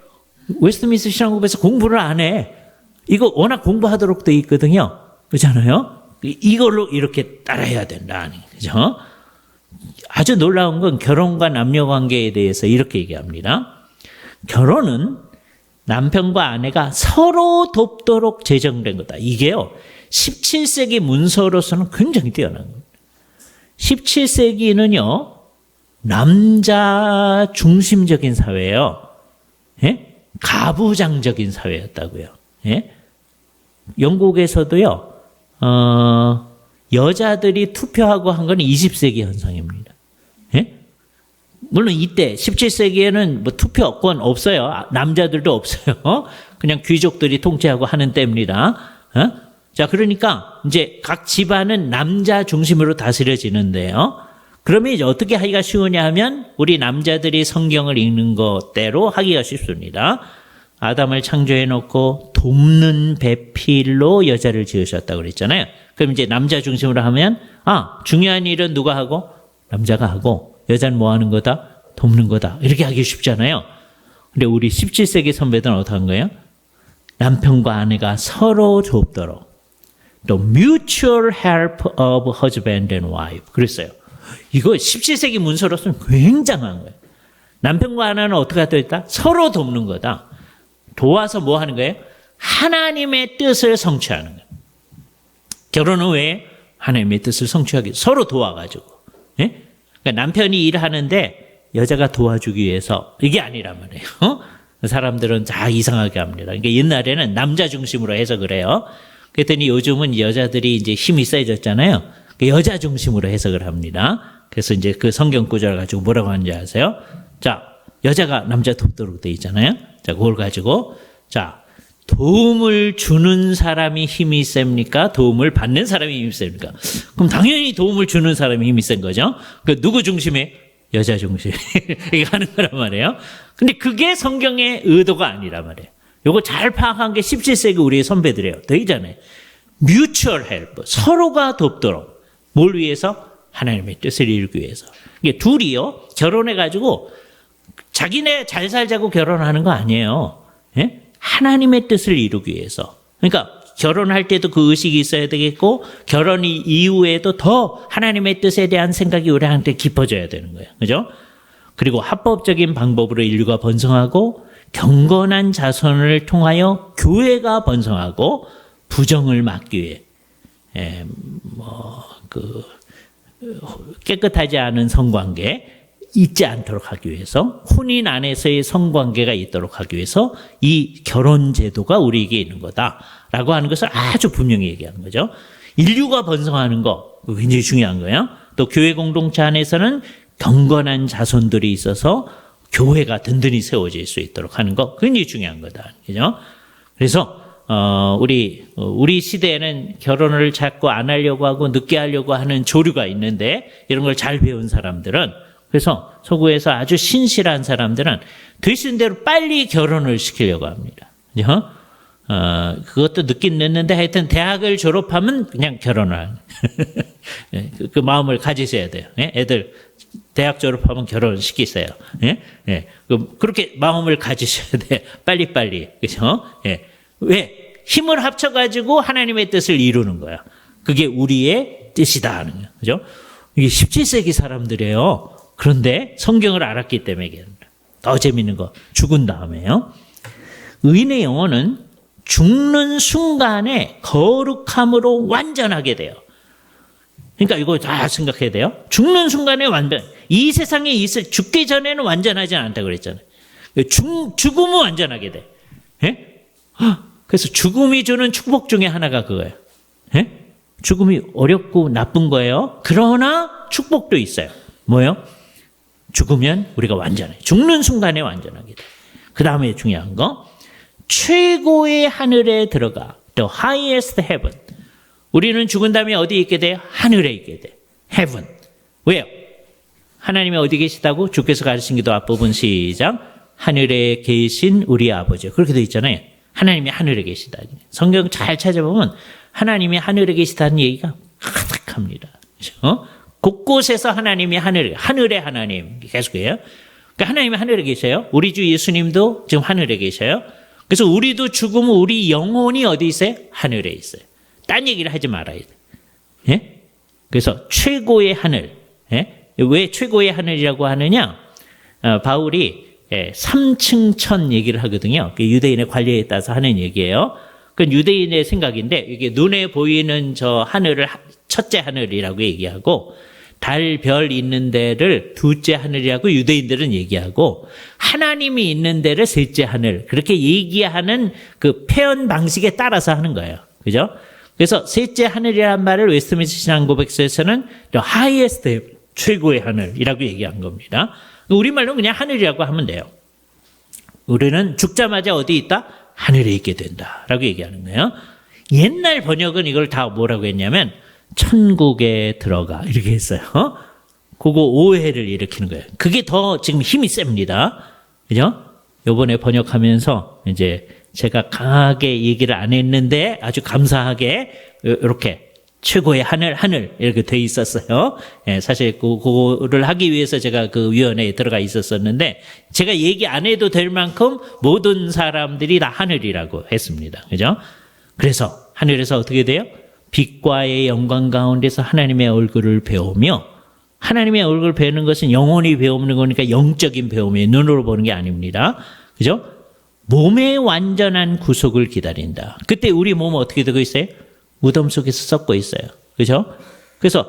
Speaker 1: 웨스트민스터 신앙 고백서 공부를 안 해. 이거 워낙 공부하도록 돼 있거든요. 그렇잖아요? 이걸로 이렇게 따라해야 된다. 그죠? 아주 놀라운 건 결혼과 남녀 관계에 대해서 이렇게 얘기합니다. 결혼은 남편과 아내가 서로 돕도록 제정된 거다. 이게요, 17세기 문서로서는 굉장히 뛰어난 겁니다. 17세기는요, 남자 중심적인 사회예요. 예? 가부장적인 사회였다고요. 예? 영국에서도요, 여자들이 투표하고 한 건 20세기 현상입니다. 예? 물론 이때 17세기에는 뭐 투표권 없어요. 남자들도 없어요. 그냥 귀족들이 통치하고 하는 때입니다. 자, 그러니까 이제 각 집안은 남자 중심으로 다스려지는데요. 그러면 이제 어떻게 하기가 쉬우냐 하면 우리 남자들이 성경을 읽는 것대로 하기가 쉽습니다. 아담을 창조해 놓고 돕는 배필로 여자를 지으셨다고 그랬잖아요. 그럼 이제 남자 중심으로 하면 중요한 일은 누가 하고? 남자가 하고 여자는 뭐 하는 거다? 돕는 거다. 이렇게 하기 쉽잖아요. 근데 우리 17세기 선배들은 어떻게 한 거예요? 남편과 아내가 서로 돕도록 또 mutual help of husband and wife 그랬어요. 이거 17세기 문서로서는 굉장한 거예요. 남편과 아내는 어떻게 되어 있다? 서로 돕는 거다. 도와서 뭐 하는 거예요? 하나님의 뜻을 성취하는 거예요. 결혼은 왜? 하나님의 뜻을 성취하기 위해서 서로 도와가지고. 예? 그러니까 남편이 일하는데 여자가 도와주기 위해서 이게 아니란 말이에요. 사람들은 다 이상하게 합니다. 그러니까 옛날에는 남자 중심으로 해석을 해요. 그랬더니 요즘은 여자들이 이제 힘이 세졌잖아요. 여자 중심으로 해석을 합니다. 그래서 이제 그 성경 구절을 가지고 뭐라고 하는지 아세요? 자, 여자가 남자 돕도록 돼 있잖아요. 자, 그걸 가지고 자, 도움을 주는 사람이 힘이 셉니까? 도움을 받는 사람이 힘이 셉니까? 그럼 당연히 도움을 주는 사람이 힘이 센 거죠. 그 누구 중심에? 여자 중심. 이게 하는 거란 말이에요. 근데 그게 성경의 의도가 아니란 말이에요. 요거 잘 파악한 게 17세기 우리의 선배들이에요. 되게 전에 mutual help, 서로가 돕도록. 뭘 위해서? 하나님의 뜻을 이루기 위해서. 이게 둘이요, 결혼해가지고 자기네 잘 살자고 결혼하는 거 아니에요. 예? 하나님의 뜻을 이루기 위해서. 그러니까 결혼할 때도 그 의식이 있어야 되겠고 결혼 이후에도 더 하나님의 뜻에 대한 생각이 우리한테 깊어져야 되는 거예요. 그죠? 그리고 합법적인 방법으로 인류가 번성하고 경건한 자손을 통하여 교회가 번성하고 부정을 막기 위해 깨끗하지 않은 성관계 있지 않도록 하기 위해서 혼인 안에서의 성관계가 있도록 하기 위해서 이 결혼 제도가 우리에게 있는 거다라고 하는 것을 아주 분명히 얘기하는 거죠. 인류가 번성하는 거 굉장히 중요한 거예요. 또 교회 공동체 안에서는 경건한 자손들이 있어서 교회가 든든히 세워질 수 있도록 하는 거 굉장히 중요한 거다. 그죠? 그래서 우리 시대에는 결혼을 자꾸 안 하려고 하고 늦게 하려고 하는 조류가 있는데 이런 걸 잘 배운 사람들은 그래서 서구에서 아주 신실한 사람들은 될 수 있는 대로 빨리 결혼을 시키려고 합니다. 그죠? 그것도 늦긴 늦는데 하여튼 대학을 졸업하면 그냥 결혼을 하는 그 마음을 가지셔야 돼요. 예? 애들 대학 졸업하면 결혼시키세요. 예? 예. 그렇게 마음을 가지셔야 돼요. 빨리빨리. 그죠? 예. 왜? 힘을 합쳐가지고 하나님의 뜻을 이루는 거야. 그게 우리의 뜻이다 하는 거예요. 그죠? 이게 17세기 사람들이에요. 그런데 성경을 알았기 때문에 얘기합니다. 더 재밌는 거. 죽은 다음에요. 의인의 영혼은 죽는 순간에 거룩함으로 완전하게 돼요. 그러니까 이거 다 생각해야 돼요. 죽는 순간에 이 세상에 죽기 전에는 완전하지 않다고 그랬잖아요. 죽음은 완전하게 돼. 예? 그래서 죽음이 주는 축복 중에 하나가 그거예요. 예? 죽음이 어렵고 나쁜 거예요. 그러나 축복도 있어요. 뭐예요? 죽으면 우리가 완전해. 죽는 순간에 완전하게 돼. 그 다음에 중요한 거. 최고의 하늘에 들어가. The highest heaven. 우리는 죽은 다음에 어디 있게 돼요? 하늘에 있게 돼. heaven. 왜요? 하나님이 어디 계시다고? 주께서 가르친 기도 앞부분 시작. 하늘에 계신 우리 아버지. 그렇게 돼 있잖아요. 하나님이 하늘에 계시다. 성경 잘 찾아보면 하나님이 하늘에 계시다는 얘기가 가득합니다. 그렇죠? 곳곳에서 하나님이 하늘에 하나님 계속해요. 그러니까 하나님이 하늘에 계셔요. 우리 주 예수님도 지금 하늘에 계셔요. 그래서 우리도 죽으면 우리 영혼이 어디 있어요? 하늘에 있어요. 딴 얘기를 하지 말아야 돼. 예? 그래서 최고의 하늘. 예? 왜 최고의 하늘이라고 하느냐? 바울이 3층 천 얘기를 하거든요. 유대인의 관례에 따라서 하는 얘기예요. 그건 유대인의 생각인데 이게 눈에 보이는 저 하늘을 첫째 하늘이라고 얘기하고 달, 별 있는 데를 둘째 하늘이라고 유대인들은 얘기하고 하나님이 있는 데를 셋째 하늘 그렇게 얘기하는 그 표현 방식에 따라서 하는 거예요. 그죠? 그래서 셋째 하늘이라는 말을 웨스트민스터 신앙고백서에서는 the highest heaven, 최고의 하늘이라고 얘기한 겁니다. 우리말로 그냥 하늘이라고 하면 돼요. 우리는 죽자마자 어디 있다? 하늘에 있게 된다라고 얘기하는 거예요. 옛날 번역은 이걸 다 뭐라고 했냐면 천국에 들어가 이렇게 했어요. 그거 오해를 일으키는 거예요. 그게 더 지금 힘이 셉니다. 그죠? 요번에 번역하면서 이제 제가 강하게 얘기를 안 했는데 아주 감사하게 이렇게 최고의 하늘 이렇게 돼 있었어요. 예, 사실 그거를 하기 위해서 제가 그 위원회에 들어가 있었었는데 제가 얘기 안 해도 될 만큼 모든 사람들이 다 하늘이라고 했습니다. 그죠? 그래서 하늘에서 어떻게 돼요? 빛과의 영광 가운데서 하나님의 얼굴을 배우며 하나님의 얼굴을 배우는 것은 영혼이 배우는 거니까 영적인 배움이에요. 눈으로 보는 게 아닙니다. 그죠? 몸의 완전한 구속을 기다린다. 그때 우리 몸은 어떻게 되고 있어요? 무덤 속에서 썩고 있어요. 그죠? 그래서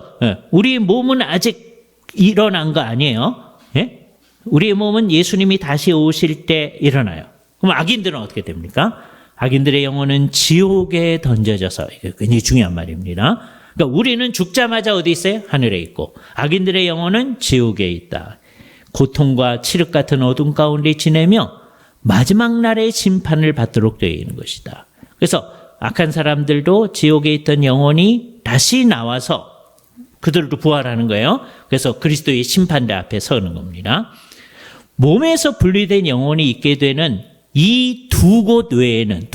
Speaker 1: 우리 몸은 아직 일어난 거 아니에요. 예? 우리의 몸은 예수님이 다시 오실 때 일어나요. 그럼 악인들은 어떻게 됩니까? 악인들의 영혼은 지옥에 던져져서 이게 굉장히 중요한 말입니다. 그러니까 우리는 죽자마자 어디 있어요? 하늘에 있고 악인들의 영혼은 지옥에 있다. 고통과 칠흑 같은 어둠 가운데 지내며 마지막 날의 심판을 받도록 되어 있는 것이다. 그래서 악한 사람들도 지옥에 있던 영혼이 다시 나와서 그들도 부활하는 거예요. 그래서 그리스도의 심판대 앞에 서는 겁니다. 몸에서 분리된 영혼이 있게 되는 이 두 곳 외에는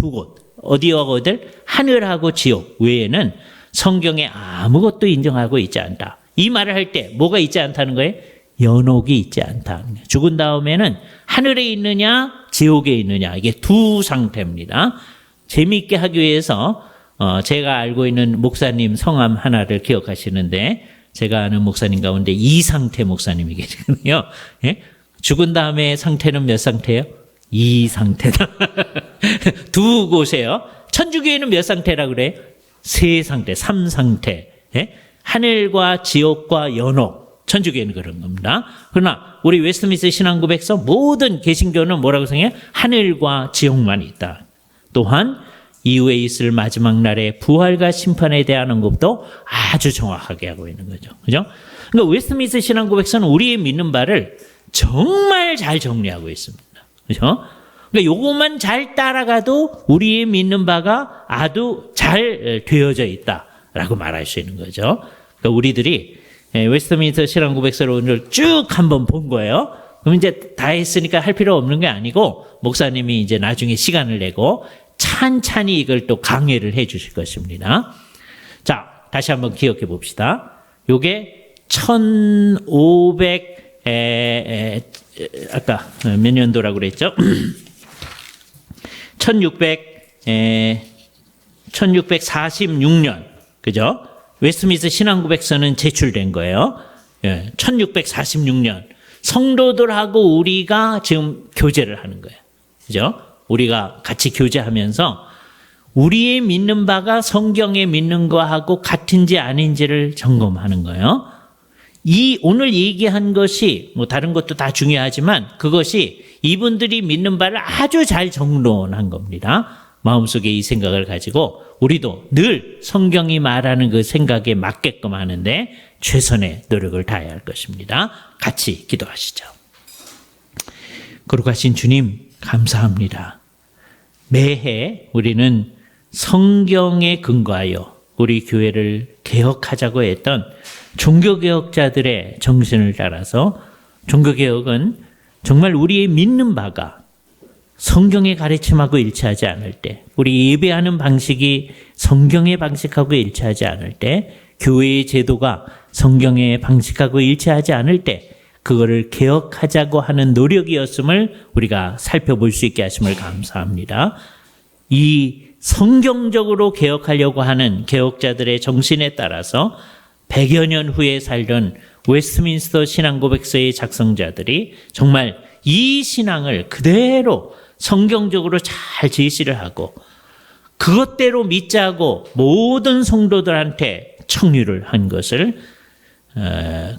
Speaker 1: 어디와 어딜? 하늘하고 지옥 외에는 성경에 아무것도 인정하고 있지 않다. 이 말을 할 때 뭐가 있지 않다는 거예요? 연옥이 있지 않다. 죽은 다음에는 하늘에 있느냐 지옥에 있느냐 이게 두 상태입니다. 재미있게 하기 위해서 제가 알고 있는 목사님 성함 하나를 기억하시는데 제가 아는 목사님 가운데 이상태 목사님이 계시거든요. 예? 죽은 다음에 상태는 몇 상태예요? 이 상태다. 두 곳이에요. 천주교에는 몇 상태라고 그래요? 세 상태, 3상태. 예? 하늘과 지옥과 연옥. 천주교에는 그런 겁니다. 그러나 우리 웨스트민스터 신앙고백서 모든 개신교는 뭐라고 생각해요? 하늘과 지옥만 있다. 또한 이후에 있을 마지막 날의 부활과 심판에 대한 언급도 아주 정확하게 하고 있는 거죠. 그죠? 그러니까 웨스트민스터 신앙고백서는 우리의 믿는 바를 정말 잘 정리하고 있습니다. 그죠? 그러니까 요것만 잘 따라가도 우리의 믿는 바가 아주 잘 되어져 있다라고 말할 수 있는 거죠. 그러니까 우리들이 웨스트민스터 신앙고백서를 오늘 쭉 한번 본 거예요. 그럼 이제 다 했으니까 할 필요 없는 게 아니고 목사님이 이제 나중에 시간을 내고 찬찬히 이걸 또 강해를 해 주실 것입니다. 자, 다시 한번 기억해 봅시다. 요게 1500 아까 몇 년도라고 그랬죠? 1646년 그죠? 웨스트민스터 신앙고백서는 제출된 거예요. 1646년 성도들하고 우리가 지금 교제를 하는 거예요. 그죠? 우리가 같이 교제하면서 우리의 믿는 바가 성경에 믿는 거하고 같은지 아닌지를 점검하는 거예요. 이 오늘 얘기한 것이 뭐 다른 것도 다 중요하지만 그것이 이분들이 믿는 바를 아주 잘 정론한 겁니다. 마음속에 이 생각을 가지고 우리도 늘 성경이 말하는 그 생각에 맞게끔 하는데 최선의 노력을 다해야 할 것입니다. 같이 기도하시죠. 거룩하신 주님 감사합니다. 매해 우리는 성경에 근거하여 우리 교회를 개혁하자고 했던 종교개혁자들의 정신을 따라서 종교개혁은 정말 우리의 믿는 바가 성경의 가르침하고 일치하지 않을 때, 우리 예배하는 방식이 성경의 방식하고 일치하지 않을 때, 교회의 제도가 성경의 방식하고 일치하지 않을 때 그거를 개혁하자고 하는 노력이었음을 우리가 살펴볼 수 있게 하심을 감사합니다. 이 성경적으로 개혁하려고 하는 개혁자들의 정신에 따라서 100여 년 후에 살던 웨스트민스터 신앙고백서의 작성자들이 정말 이 신앙을 그대로 성경적으로 잘 제시를 하고 그것대로 믿자고 모든 성도들한테 청유를 한 것을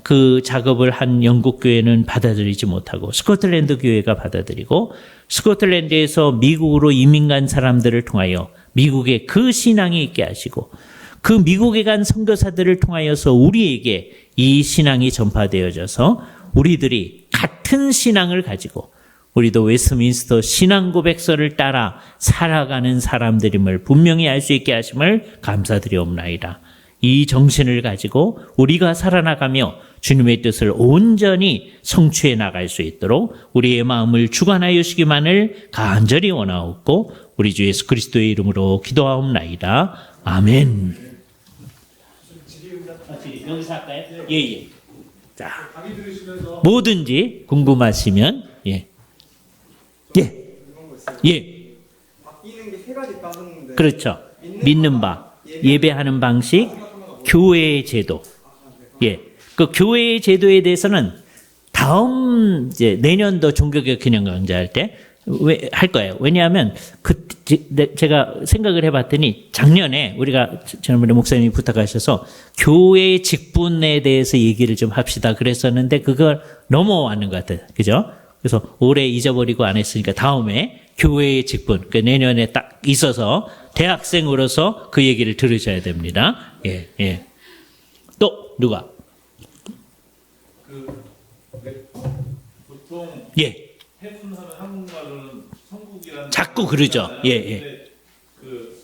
Speaker 1: 그 작업을 한 영국 교회는 받아들이지 못하고 스코틀랜드 교회가 받아들이고 스코틀랜드에서 미국으로 이민 간 사람들을 통하여 미국에 그 신앙이 있게 하시고 그 미국에 간 선교사들을 통하여서 우리에게 이 신앙이 전파되어져서 우리들이 같은 신앙을 가지고 우리도 웨스트민스터 신앙고백서를 따라 살아가는 사람들임을 분명히 알 수 있게 하심을 감사드리옵나이다. 이 정신을 가지고 우리가 살아나가며 주님의 뜻을 온전히 성취해 나갈 수 있도록 우리의 마음을 주관하여 주시기만을 간절히 원하옵고 우리 주 예수 그리스도의 이름으로 기도하옵나이다. 아멘. 여기서 할까요? 예. 자, 뭐든지 궁금하시면 예.
Speaker 2: 바뀌는 게 세 가지 있다는데.
Speaker 1: 그렇죠. 믿는 바, 예배하는 방식, 교회의 제도. 그 교회의 제도에 대해서는 다음 이제 내년도 종교개혁 기념 강좌 할 때 할 거예요. 왜냐하면 제가 생각을 해봤더니 작년에 우리가 지난번에 목사님이 부탁하셔서 교회의 직분에 대해서 얘기를 좀 합시다 그랬었는데 그걸 넘어왔는 것 같아요. 그죠? 그래서 올해 잊어버리고 안 했으니까 다음에 교회의 직분, 그 내년에 딱 있어서 대학생으로서 그 얘기를 들으셔야 됩니다. 예. 또 누가?
Speaker 3: 보통 해분하면 한국말로는 천국이라는
Speaker 1: 자꾸 그러죠.
Speaker 3: 근데 그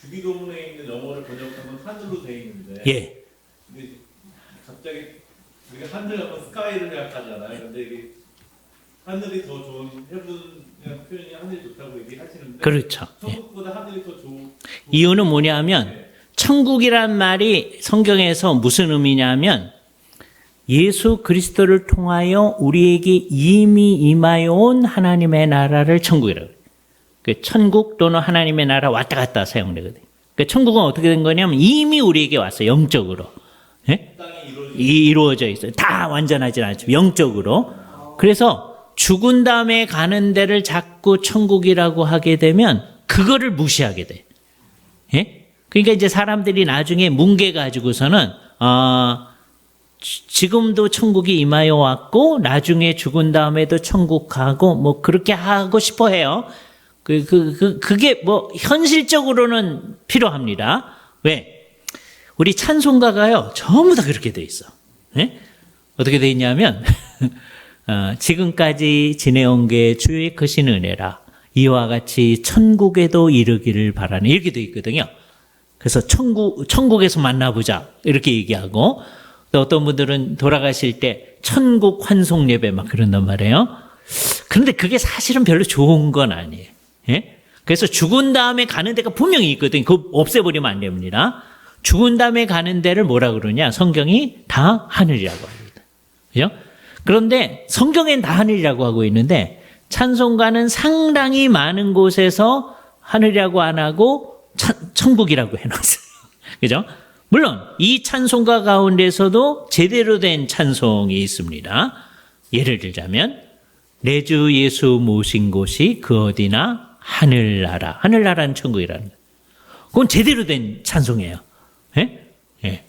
Speaker 3: 주기도문에 있는 영어를 번역하면 하늘로 돼 있는데 근데 갑자기 우리가 하늘 하면 스카이를 생각하잖아요. 근데 이게 하늘이 더 좋은 해분이라는 표현이 하늘이 좋다고 얘기하시는데
Speaker 1: 그렇죠.
Speaker 3: 천국보다 하늘이 더 좋은
Speaker 1: 이유는 뭐냐면 천국이란 말이 성경에서 무슨 의미냐면 예수 그리스도를 통하여 우리에게 이미 임하여 온 하나님의 나라를 천국이라고 해요. 그 천국 또는 하나님의 나라 왔다 갔다 사용되거든요. 그 천국은 어떻게 된 거냐면 이미 우리에게 왔어요. 영적으로. 이루어져 있어요. 다 완전하진 않지만 영적으로. 그래서 죽은 다음에 가는 데를 자꾸 천국이라고 하게 되면 그거를 무시하게 돼. 그러니까 이제 사람들이 나중에 뭉개 가지고서는 지금도 천국이 임하여 왔고 나중에 죽은 다음에도 천국 가고 뭐 그렇게 하고 싶어 해요. 그게 뭐 현실적으로는 필요합니다. 왜? 우리 찬송가가요 전부 다 그렇게 돼 있어. 어떻게 돼 있냐면 지금까지 지내온 게 주의 크신 은혜라 이와 같이 천국에도 이르기를 바라는 이렇게 돼 있거든요. 그래서 천국에서 만나보자 이렇게 얘기하고 또 어떤 분들은 돌아가실 때 천국 환송 예배 막 그런단 말이에요. 그런데 그게 사실은 별로 좋은 건 아니에요. 예? 그래서 죽은 다음에 가는 데가 분명히 있거든요. 그거 없애버리면 안 됩니다. 죽은 다음에 가는 데를 뭐라 그러냐? 성경이 다 하늘이라고 합니다. 그죠? 그런데 성경엔 다 하늘이라고 하고 있는데 찬송가는 상당히 많은 곳에서 하늘이라고 안 하고 천국이라고 해놨어요. 그죠? 물론 이 찬송가 가운데서도 제대로 된 찬송이 있습니다. 예를 들자면 내 주 예수 모신 곳이 그 어디나 하늘나라. 하늘나라는 천국이라는 거예요. 그건 제대로 된 찬송이에요. 예? 예.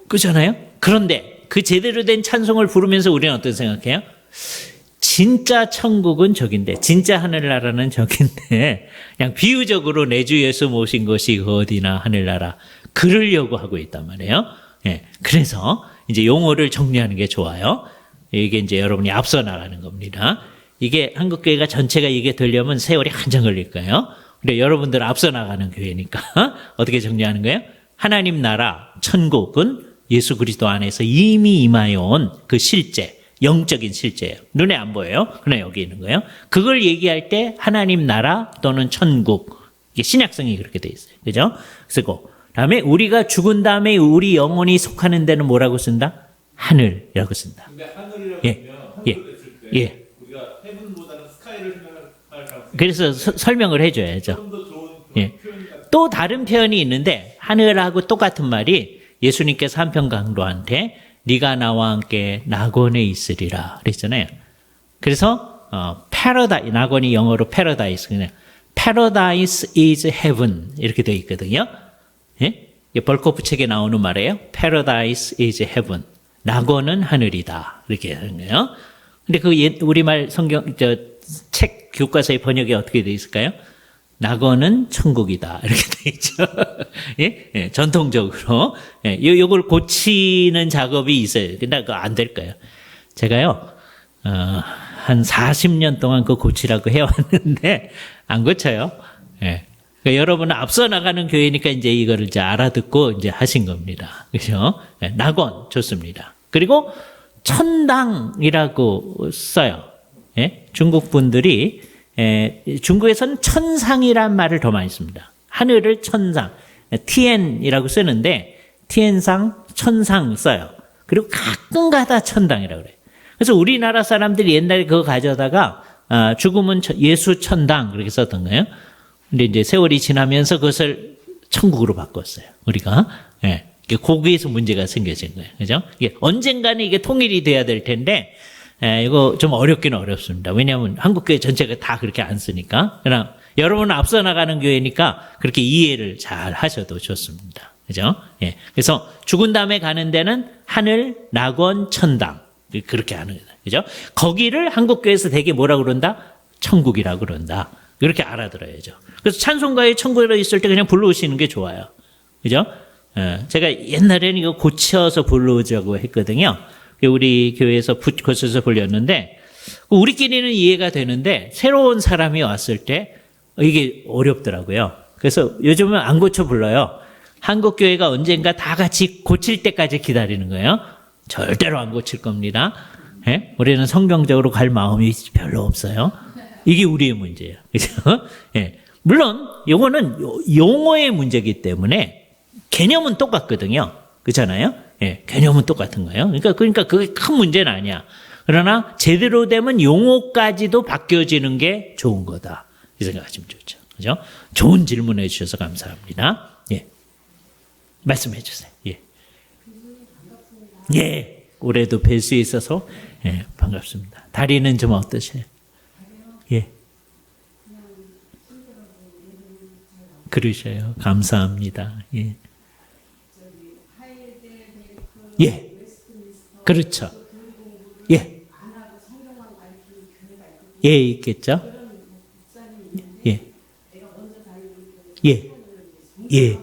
Speaker 1: 그렇잖아요? 그런데 그 제대로 된 찬송을 부르면서 우리는 어떻게 생각해요? 진짜 천국은 저긴데, 진짜 하늘나라는 저긴데, 그냥 비유적으로 내 주 예수 모신 곳이 그 어디나 하늘나라. 그러려고 하고 있단 말이에요. 예. 그래서 이제 용어를 정리하는 게 좋아요. 이게 이제 여러분이 앞서 나가는 겁니다. 이게 한국교회가 전체가 이게 되려면 세월이 한참 걸릴 거예요. 근데 여러분들 앞서 나가는 교회니까 어떻게 정리하는 거예요? 하나님 나라, 천국은 예수 그리스도 안에서 이미 임하여 온 그 실제, 영적인 실제예요. 눈에 안 보여요. 그러나 여기 있는 거예요. 그걸 얘기할 때 하나님 나라 또는 천국, 이게 신약성이 그렇게 돼 있어요. 그죠? 쓰고 다음에 우리가 죽은 다음에 우리 영혼이 속하는 데는 뭐라고 쓴다? 하늘이라고 쓴다.
Speaker 3: 근데 하늘이라고
Speaker 1: 예.
Speaker 3: 하면
Speaker 1: 예.
Speaker 3: 한글로 했을 때
Speaker 1: 예.
Speaker 3: 우리가 헤븐보다는 스카이를 생각할 가능성이
Speaker 1: 그래서 설명을 해줘야죠.
Speaker 3: 좀 더 좋은
Speaker 1: 예.
Speaker 3: 표현 같은
Speaker 1: 또 다른 표현이 있는데 하늘하고 똑같은 말이 예수님께서 한편 강도한테 네가 나와 함께 낙원에 있으리라 그랬잖아요. 그래서 paradise, 낙원이 영어로 paradise, 그냥 paradise is heaven 이렇게 되어 있거든요. 예? 벌코프 책에 나오는 말이에요. paradise is heaven. 낙원은 하늘이다. 이렇게 하는 거예요. 근데 그 우리말 성경, 책 교과서의 번역이 어떻게 되어 있을까요? 낙원은 천국이다. 이렇게 되어 있죠. 예? 예, 전통적으로. 예, 요걸 고치는 작업이 있어요. 근데 그거 안 될 거예요. 제가요, 한 40년 동안 그거 고치라고 해왔는데, 안 고쳐요. 예. 그러니까 여러분은 앞서 나가는 교회니까 이제 이거를 이제 알아듣고 이제 하신 겁니다. 그죠? 예, 낙원, 좋습니다. 그리고 천당이라고 써요. 예? 중국 분들이 중국에서는 천상이란 말을 더 많이 씁니다. 하늘을 천상, 티엔이라고 쓰는데 티엔상, 천상 써요. 그리고 가끔가다 천당이라고 그래요. 그래서 우리나라 사람들이 옛날에 그거 가져다가 죽음은 예수 천당 그렇게 썼던 거예요. 근데 이제 세월이 지나면서 그것을 천국으로 바꿨어요. 우리가. 예. 거기에서 문제가 생겨진 거예요. 그죠? 이게 언젠가는 이게 통일이 돼야 될 텐데, 이거 좀 어렵긴 어렵습니다. 왜냐하면 한국교회 전체가 다 그렇게 안 쓰니까. 그러나 여러분은 앞서 나가는 교회니까 그렇게 이해를 잘 하셔도 좋습니다. 그죠? 예. 그래서 죽은 다음에 가는 데는 하늘, 낙원, 천당. 그렇게 하는 거예요. 그죠? 거기를 한국교회에서 되게 뭐라 그런다? 천국이라고 그런다. 이렇게 알아들어야죠. 그래서 찬송가에 천국에 있을 때 그냥 불러오시는 게 좋아요. 그죠? 제가 옛날에는 이거 고쳐서 불러오자고 했거든요. 우리 교회에서 고쳐서 불렸는데, 우리끼리는 이해가 되는데, 새로운 사람이 왔을 때, 이게 어렵더라고요. 그래서 요즘은 안 고쳐 불러요. 한국교회가 언젠가 다 같이 고칠 때까지 기다리는 거예요. 절대로 안 고칠 겁니다. 예? 우리는 성경적으로 갈 마음이 별로 없어요. 이게 우리의 문제예요. 그죠? 예. 물론, 요거는 용어의 문제이기 때문에, 개념은 똑같거든요. 그렇잖아요? 예, 개념은 똑같은 거예요. 그러니까 그게 큰 문제는 아니야. 그러나 제대로 되면 용어까지도 바뀌어지는 게 좋은 거다. 이 생각하시면 좋죠. 그죠? 좋은 질문해 주셔서 감사합니다. 예. 말씀해 주세요. 예. 예. 올해도 뵐 수 있어서 예, 반갑습니다. 다리는 좀 어떠세요? 예. 그러셔요. 감사합니다. 예. 예. 그렇죠. 예. 예, 있겠죠? 예. 예. 예.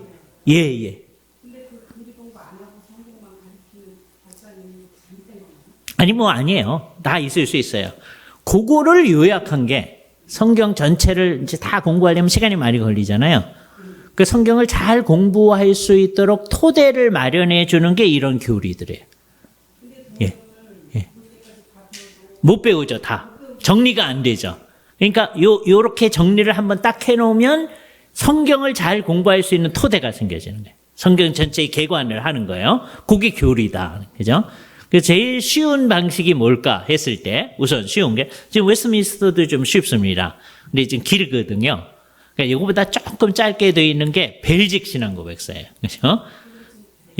Speaker 1: 예, 예. 아니, 아니에요. 다 있을 수 있어요. 그거를 요약한 게 성경 전체를 이제 다 공부하려면 시간이 많이 걸리잖아요. 그 성경을 잘 공부할 수 있도록 토대를 마련해 주는 게 이런 교리들이에요. 예. 예. 못 배우죠, 다. 정리가 안 되죠. 그러니까 요렇게 정리를 한번 딱 해놓으면 성경을 잘 공부할 수 있는 토대가 생겨지는 거예요. 성경 전체의 개관을 하는 거예요. 그게 교리다. 그죠? 그래서 제일 쉬운 방식이 뭘까 했을 때, 우선 쉬운 게, 지금 웨스트민스터도 좀 쉽습니다. 근데 지금 길거든요. 그러니까 이거보다 조금 짧게 되어 있는 게 벨직 신앙고백서예요. 그죠?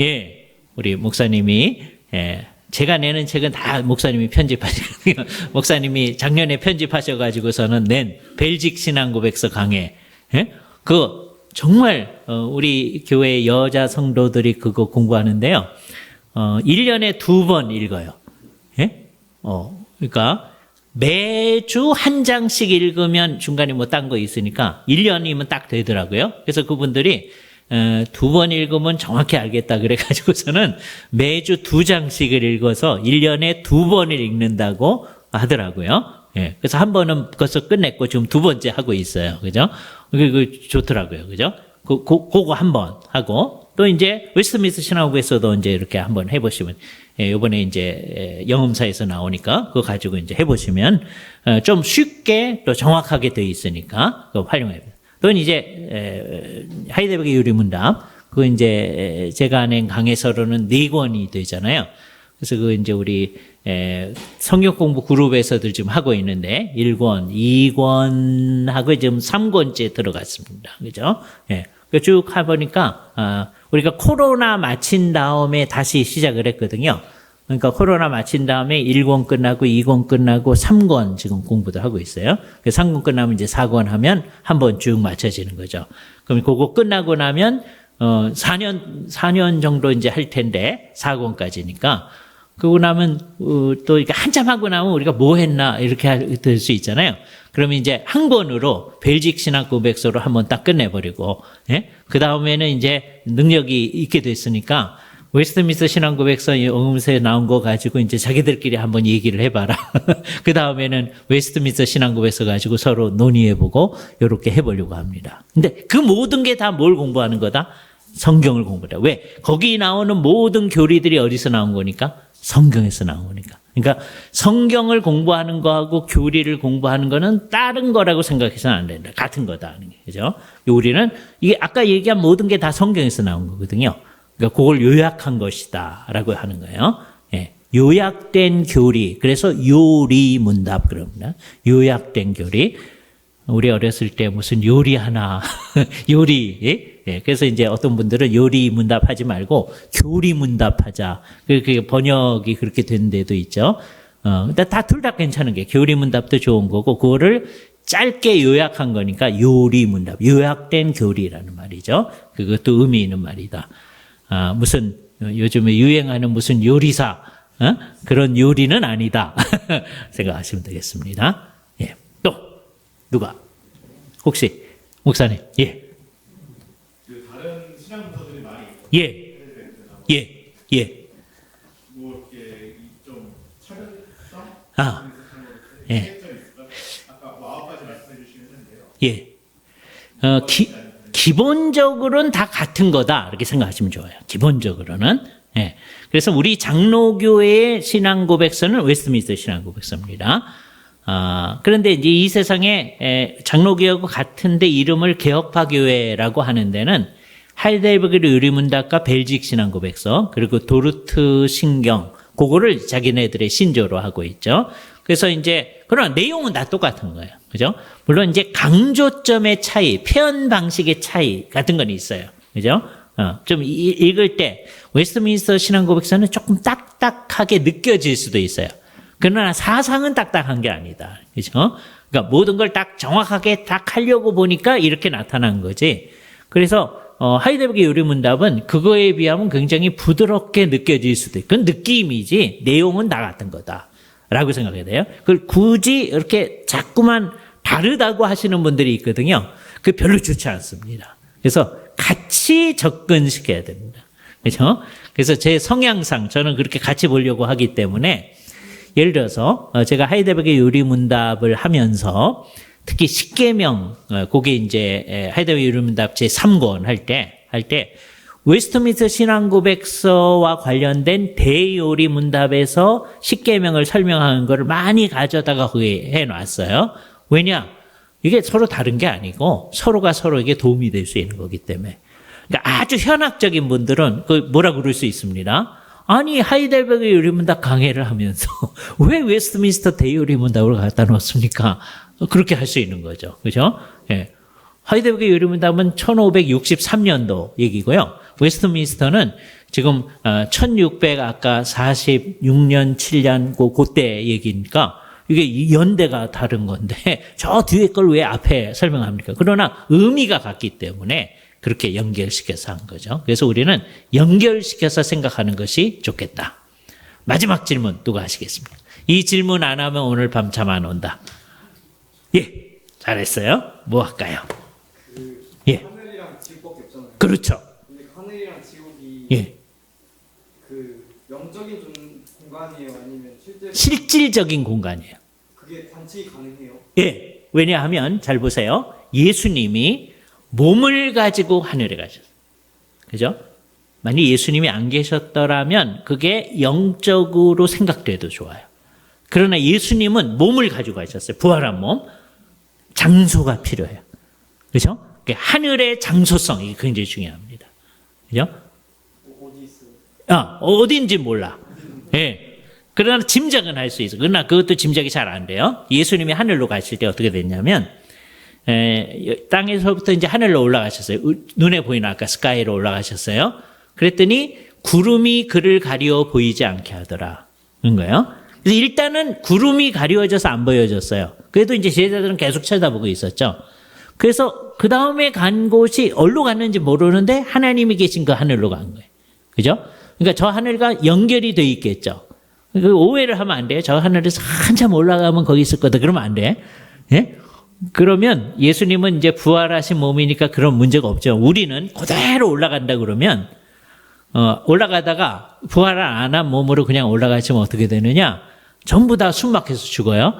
Speaker 1: 예. 우리 목사님이, 예. 제가 내는 책은 다 목사님이 편집하시거든요. 목사님이 작년에 편집하셔가지고서는 낸 벨직 신앙고백서 강해. 예? 정말, 우리 교회 여자 성도들이 그거 공부하는데요. 1년에 2번 읽어요. 예? 그러니까 매주 한 장씩 읽으면 중간에 뭐 딴 거 있으니까 1년이면 딱 되더라고요. 그래서 그분들이 2번 읽으면 정확히 알겠다 그래가지고서는 매주 2장씩을 읽어서 1년에 2번을 읽는다고 하더라고요. 예. 그래서 한 번은 벌써 끝냈고 지금 2번째 하고 있어요. 그죠? 그거 좋더라고요. 그죠? 그거 한 번 하고 또 이제 웨스트민스터 신학교에서도 이제 이렇게 한번 해보시면, 예, 요번에 이제 영음사에서 나오니까 그거 가지고 이제 해보시면 좀 쉽게 또 정확하게 되어 있으니까 그거 활용해요. 또 이제 하이델베르크 유리문답 그거 이제 제가 낸 강해서로는 4권이 되잖아요. 그래서 그 이제 우리 성경 공부 그룹에서들 지금 하고 있는데 1권, 2권 하고 지금 3권째 들어갔습니다. 그죠? 예. 쭉 해보니까 우리가 코로나 마친 다음에 다시 시작을 했거든요. 그러니까 코로나 마친 다음에 1권 끝나고 2권 끝나고 3권 지금 공부도 하고 있어요. 3권 끝나면 이제 4권 하면 한 번 쭉 맞춰지는 거죠. 그럼 그거 끝나고 나면 4년 정도 이제 할 텐데 4권까지니까 그러고 나면 또 이렇게 한참 하고 나면 우리가 뭐 했나 이렇게 될 수 있잖아요. 그러면 이제 한 권으로 벨직 신학 고백서로 한번 딱 끝내버리고, 예? 그 다음에는 이제 능력이 있게 됐으니까 웨스트민스터 신학 고백서 응음서에 나온 거 가지고 이제 자기들끼리 한번 얘기를 해봐라. 그 다음에는 웨스트민스터 신학 고백서 가지고 서로 논의해보고 이렇게 해보려고 합니다. 근데 그 모든 게 다 뭘 공부하는 거다? 성경을 공부한다. 왜? 거기 나오는 모든 교리들이 어디서 나온 거니까? 성경에서 나온 거니까. 그러니까 성경을 공부하는 거하고 교리를 공부하는 거는 다른 거라고 생각해서는 안 된다. 같은 거다. 그죠? 우리는 이게 아까 얘기한 모든 게 다 성경에서 나온 거거든요. 그러니까 그걸 요약한 것이다. 라고 하는 거예요. 예. 요약된 교리. 그래서 요리문답 그럽니다. 요약된 교리. 우리 어렸을 때 무슨 요리 하나, 요리. 예. 그래서 이제 어떤 분들은 요리 문답 하지 말고 교리 문답 하자. 그게 번역이 그렇게 된 데도 있죠. 근데 다 둘 다 괜찮은 게 교리 문답도 좋은 거고, 그거를 짧게 요약한 거니까 요리 문답, 요약된 교리라는 말이죠. 그것도 의미 있는 말이다. 무슨 요즘에 유행하는 무슨 요리사, 그런 요리는 아니다. 생각하시면 되겠습니다. 예. 또, 누가? 혹시, 목사님, 예.
Speaker 3: 다른 신앙부서들이 많이
Speaker 1: 예. 예. 예.
Speaker 3: 뭐 이렇게 좀 차별성?
Speaker 1: 예.
Speaker 3: 아까 뭐 9가지 말씀해 주시는데요.
Speaker 1: 예. 기본적으로는 다 같은 거다. 이렇게 생각하시면 좋아요. 기본적으로는. 예. 그래서 우리 장로교회의 신앙고백서는 웨스트민스터 신앙고백서입니다. 그런데 이제 이 세상에 장로교회하고 같은데 이름을 개혁파교회라고 하는 데는 하이델베르크 유리문답과 벨직 신앙고백서, 그리고 도르트 신경, 그거를 자기네들의 신조로 하고 있죠. 그래서 이제, 그러나 내용은 다 똑같은 거예요. 그죠? 물론 이제 강조점의 차이, 표현 방식의 차이 같은 건 있어요. 그죠? 좀 읽을 때, 웨스트민스터 신앙고백서는 조금 딱딱하게 느껴질 수도 있어요. 그러나 사상은 딱딱한 게 아니다. 그죠? 그러니까 모든 걸 딱 정확하게 딱 하려고 보니까 이렇게 나타난 거지. 그래서, 하이델베르크 유리문답은 그거에 비하면 굉장히 부드럽게 느껴질 수도 있고, 그건 느낌이지, 내용은 다 같은 거다. 라고 생각해야 돼요. 그걸 굳이 이렇게 자꾸만 다르다고 하시는 분들이 있거든요. 그게 별로 좋지 않습니다. 그래서 같이 접근시켜야 됩니다. 그렇죠? 그래서 제 성향상 저는 그렇게 같이 보려고 하기 때문에, 예를 들어서 제가 하이델베르크 유리문답을 하면서 특히 십계명, 그게 이제 하이데거의 유리문답 제 3권 할 때 웨스트민스터 신앙고백서와 관련된 대요리 문답에서 십계명을 설명하는 것을 많이 가져다가 거기에 해놨어요. 왜냐? 이게 서로 다른 게 아니고 서로가 서로에게 도움이 될 수 있는 거기 때문에. 그러니까 아주 현학적인 분들은 그 뭐라 그럴 수 있습니다. 아니 하이델베르의 유리문답 강해를 하면서 왜 웨스트민스터 대유리문답을 갖다 놓습니까? 그렇게 할 수 있는 거죠. 그죠? 예. 하이델베르의 유리문답은 1563년도 얘기고요. 웨스트민스터는 지금 1600 아까 46년 7년 그때 얘기니까 이게 연대가 다른 건데 저 뒤에 걸 왜 앞에 설명합니까? 그러나 의미가 같기 때문에 그렇게 연결시켜서 한 거죠. 그래서 우리는 연결시켜서 생각하는 것이 좋겠다. 마지막 질문 누가 하시겠습니까? 이 질문 안 하면 오늘 밤 잠 안 온다. 예, 잘했어요. 뭐 할까요? 예.
Speaker 2: 하늘이랑 지옥밖에 없잖아요.
Speaker 1: 그렇죠.
Speaker 2: 근데 하늘이랑 지옥이
Speaker 1: 예.
Speaker 2: 그 영적인 공간이에요, 아니면
Speaker 1: 실질적인 공간이에요.
Speaker 2: 그게 관측이 가능해요?
Speaker 1: 예. 왜냐하면 잘 보세요. 예수님이 몸을 가지고 하늘에 가셨어요. 그죠? 만약 예수님이 안 계셨더라면 그게 영적으로 생각돼도 좋아요. 그러나 예수님은 몸을 가지고 가셨어요. 부활한 몸. 장소가 필요해요. 그죠? 하늘의 장소성이 굉장히 중요합니다. 그죠?
Speaker 2: 어디 있어요?
Speaker 1: 어딘지 몰라. 예. 그러나 짐작은 할 수 있어. 그러나 그것도 짐작이 잘 안 돼요. 예수님이 하늘로 가실 때 어떻게 됐냐면, 땅에서부터 이제 하늘로 올라가셨어요. 눈에 보이는 아까 스카이로 올라가셨어요. 그랬더니 구름이 그를 가리워 보이지 않게 하더라. 그런 거예요. 그래서 일단은 구름이 가리워져서 안 보여졌어요. 그래도 이제 제자들은 계속 쳐다보고 있었죠. 그래서 그 다음에 간 곳이 어디로 갔는지 모르는데 하나님이 계신 그 하늘로 간 거예요. 그죠? 그러니까 저 하늘과 연결이 돼 있겠죠. 그 오해를 하면 안 돼요. 저 하늘에서 한참 올라가면 거기 있을 거다. 그러면 안 돼. 예? 그러면 예수님은 이제 부활하신 몸이니까 그런 문제가 없죠. 우리는 그대로 올라간다 그러면 올라가다가 부활을 안 한 몸으로 그냥 올라가시면 어떻게 되느냐? 전부 다 숨 막혀서 죽어요.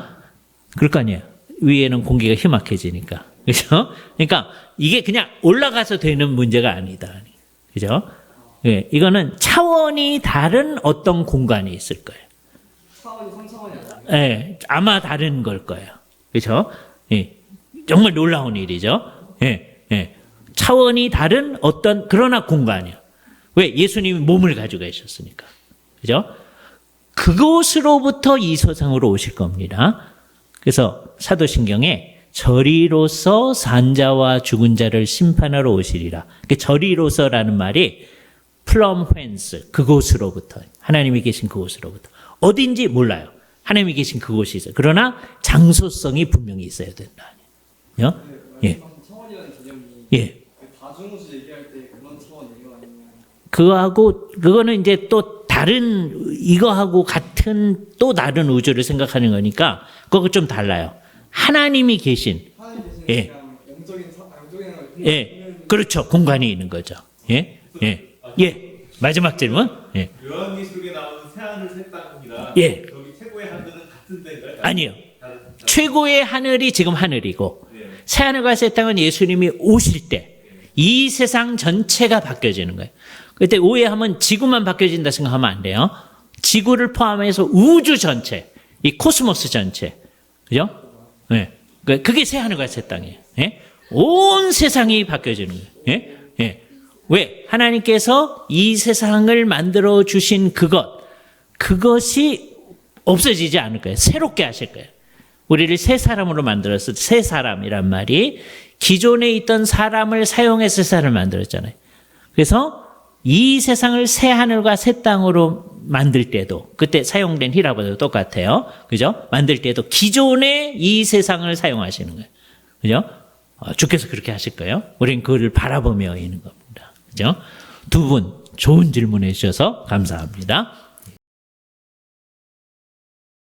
Speaker 1: 그럴 거 아니에요. 위에는 공기가 희막해지니까. 그죠? 그러니까 이게 그냥 올라가서 되는 문제가 아니다. 그죠? 예, 이거는 차원이 다른 어떤 공간이 있을 거예요.
Speaker 2: 차원이 3차원이 아니에요?
Speaker 1: 예, 아마 다른 걸 거예요. 그죠? 예, 정말 놀라운 일이죠. 예, 예. 차원이 다른 어떤, 그러나 공간이요. 왜? 예수님이 몸을 가지고 계셨으니까. 그죠? 그곳으로부터 이 세상으로 오실 겁니다. 그래서 사도신경에 저리로서 산자와 죽은 자를 심판하러 오시리라. 저리로서라는 말이 from whence, 그곳으로부터, 하나님이 계신 그곳으로부터. 어딘지 몰라요. 하나님이 계신 그곳이 있어요. 그러나 장소성이 분명히 있어야 된다. 예.
Speaker 2: 차원이라는 개념이
Speaker 1: 예.
Speaker 2: 다중우주 얘기할 때 그런 차원이에요? 아니면
Speaker 1: 그거는 이제 또 다른, 이거하고 같은 또 다른 우주를 생각하는 거니까 그거 좀 달라요. 하나님이 계신.
Speaker 2: 하나님 계신
Speaker 1: 예.
Speaker 2: 그냥 영적인
Speaker 1: 예. 그렇죠. 공간이 있는 거죠. 예. 예. 예. 마지막 질문. 예.
Speaker 3: 요한계시록에 나오는 새하늘 새 땅이랑
Speaker 1: 예.
Speaker 3: 저기 최고의 하늘은 같은 데인가요?
Speaker 1: 아니요.
Speaker 3: 다른.
Speaker 1: 최고의 하늘이 지금 하늘이고
Speaker 3: 네.
Speaker 1: 새하늘과 새 땅은 예수님이 오실 때 이 세상 전체가 바뀌어지는 거예요. 그때 오해하면 지구만 바뀌어진다 생각하면 안 돼요. 지구를 포함해서 우주 전체, 이 코스모스 전체, 그죠? 네. 그게 새하늘과 새 땅이에요. 예? 온 세상이 바뀌어지는 거예요. 예? 예. 왜? 하나님께서 이 세상을 만들어 주신 그것이 없어지지 않을 거예요. 새롭게 하실 거예요. 우리를 새 사람으로 만들었을 때, 새 사람이란 말이 기존에 있던 사람을 사용해서 세상을 만들었잖아요. 그래서 이 세상을 새 하늘과 새 땅으로 만들 때도, 그때 사용된 히라보도 똑같아요. 그죠? 만들 때도 기존의 이 세상을 사용하시는 거예요. 그죠? 주께서 그렇게 하실 거예요. 우리는 그거를 바라보며 있는 겁니다. 그죠? 두 분 좋은 질문해 주셔서 감사합니다.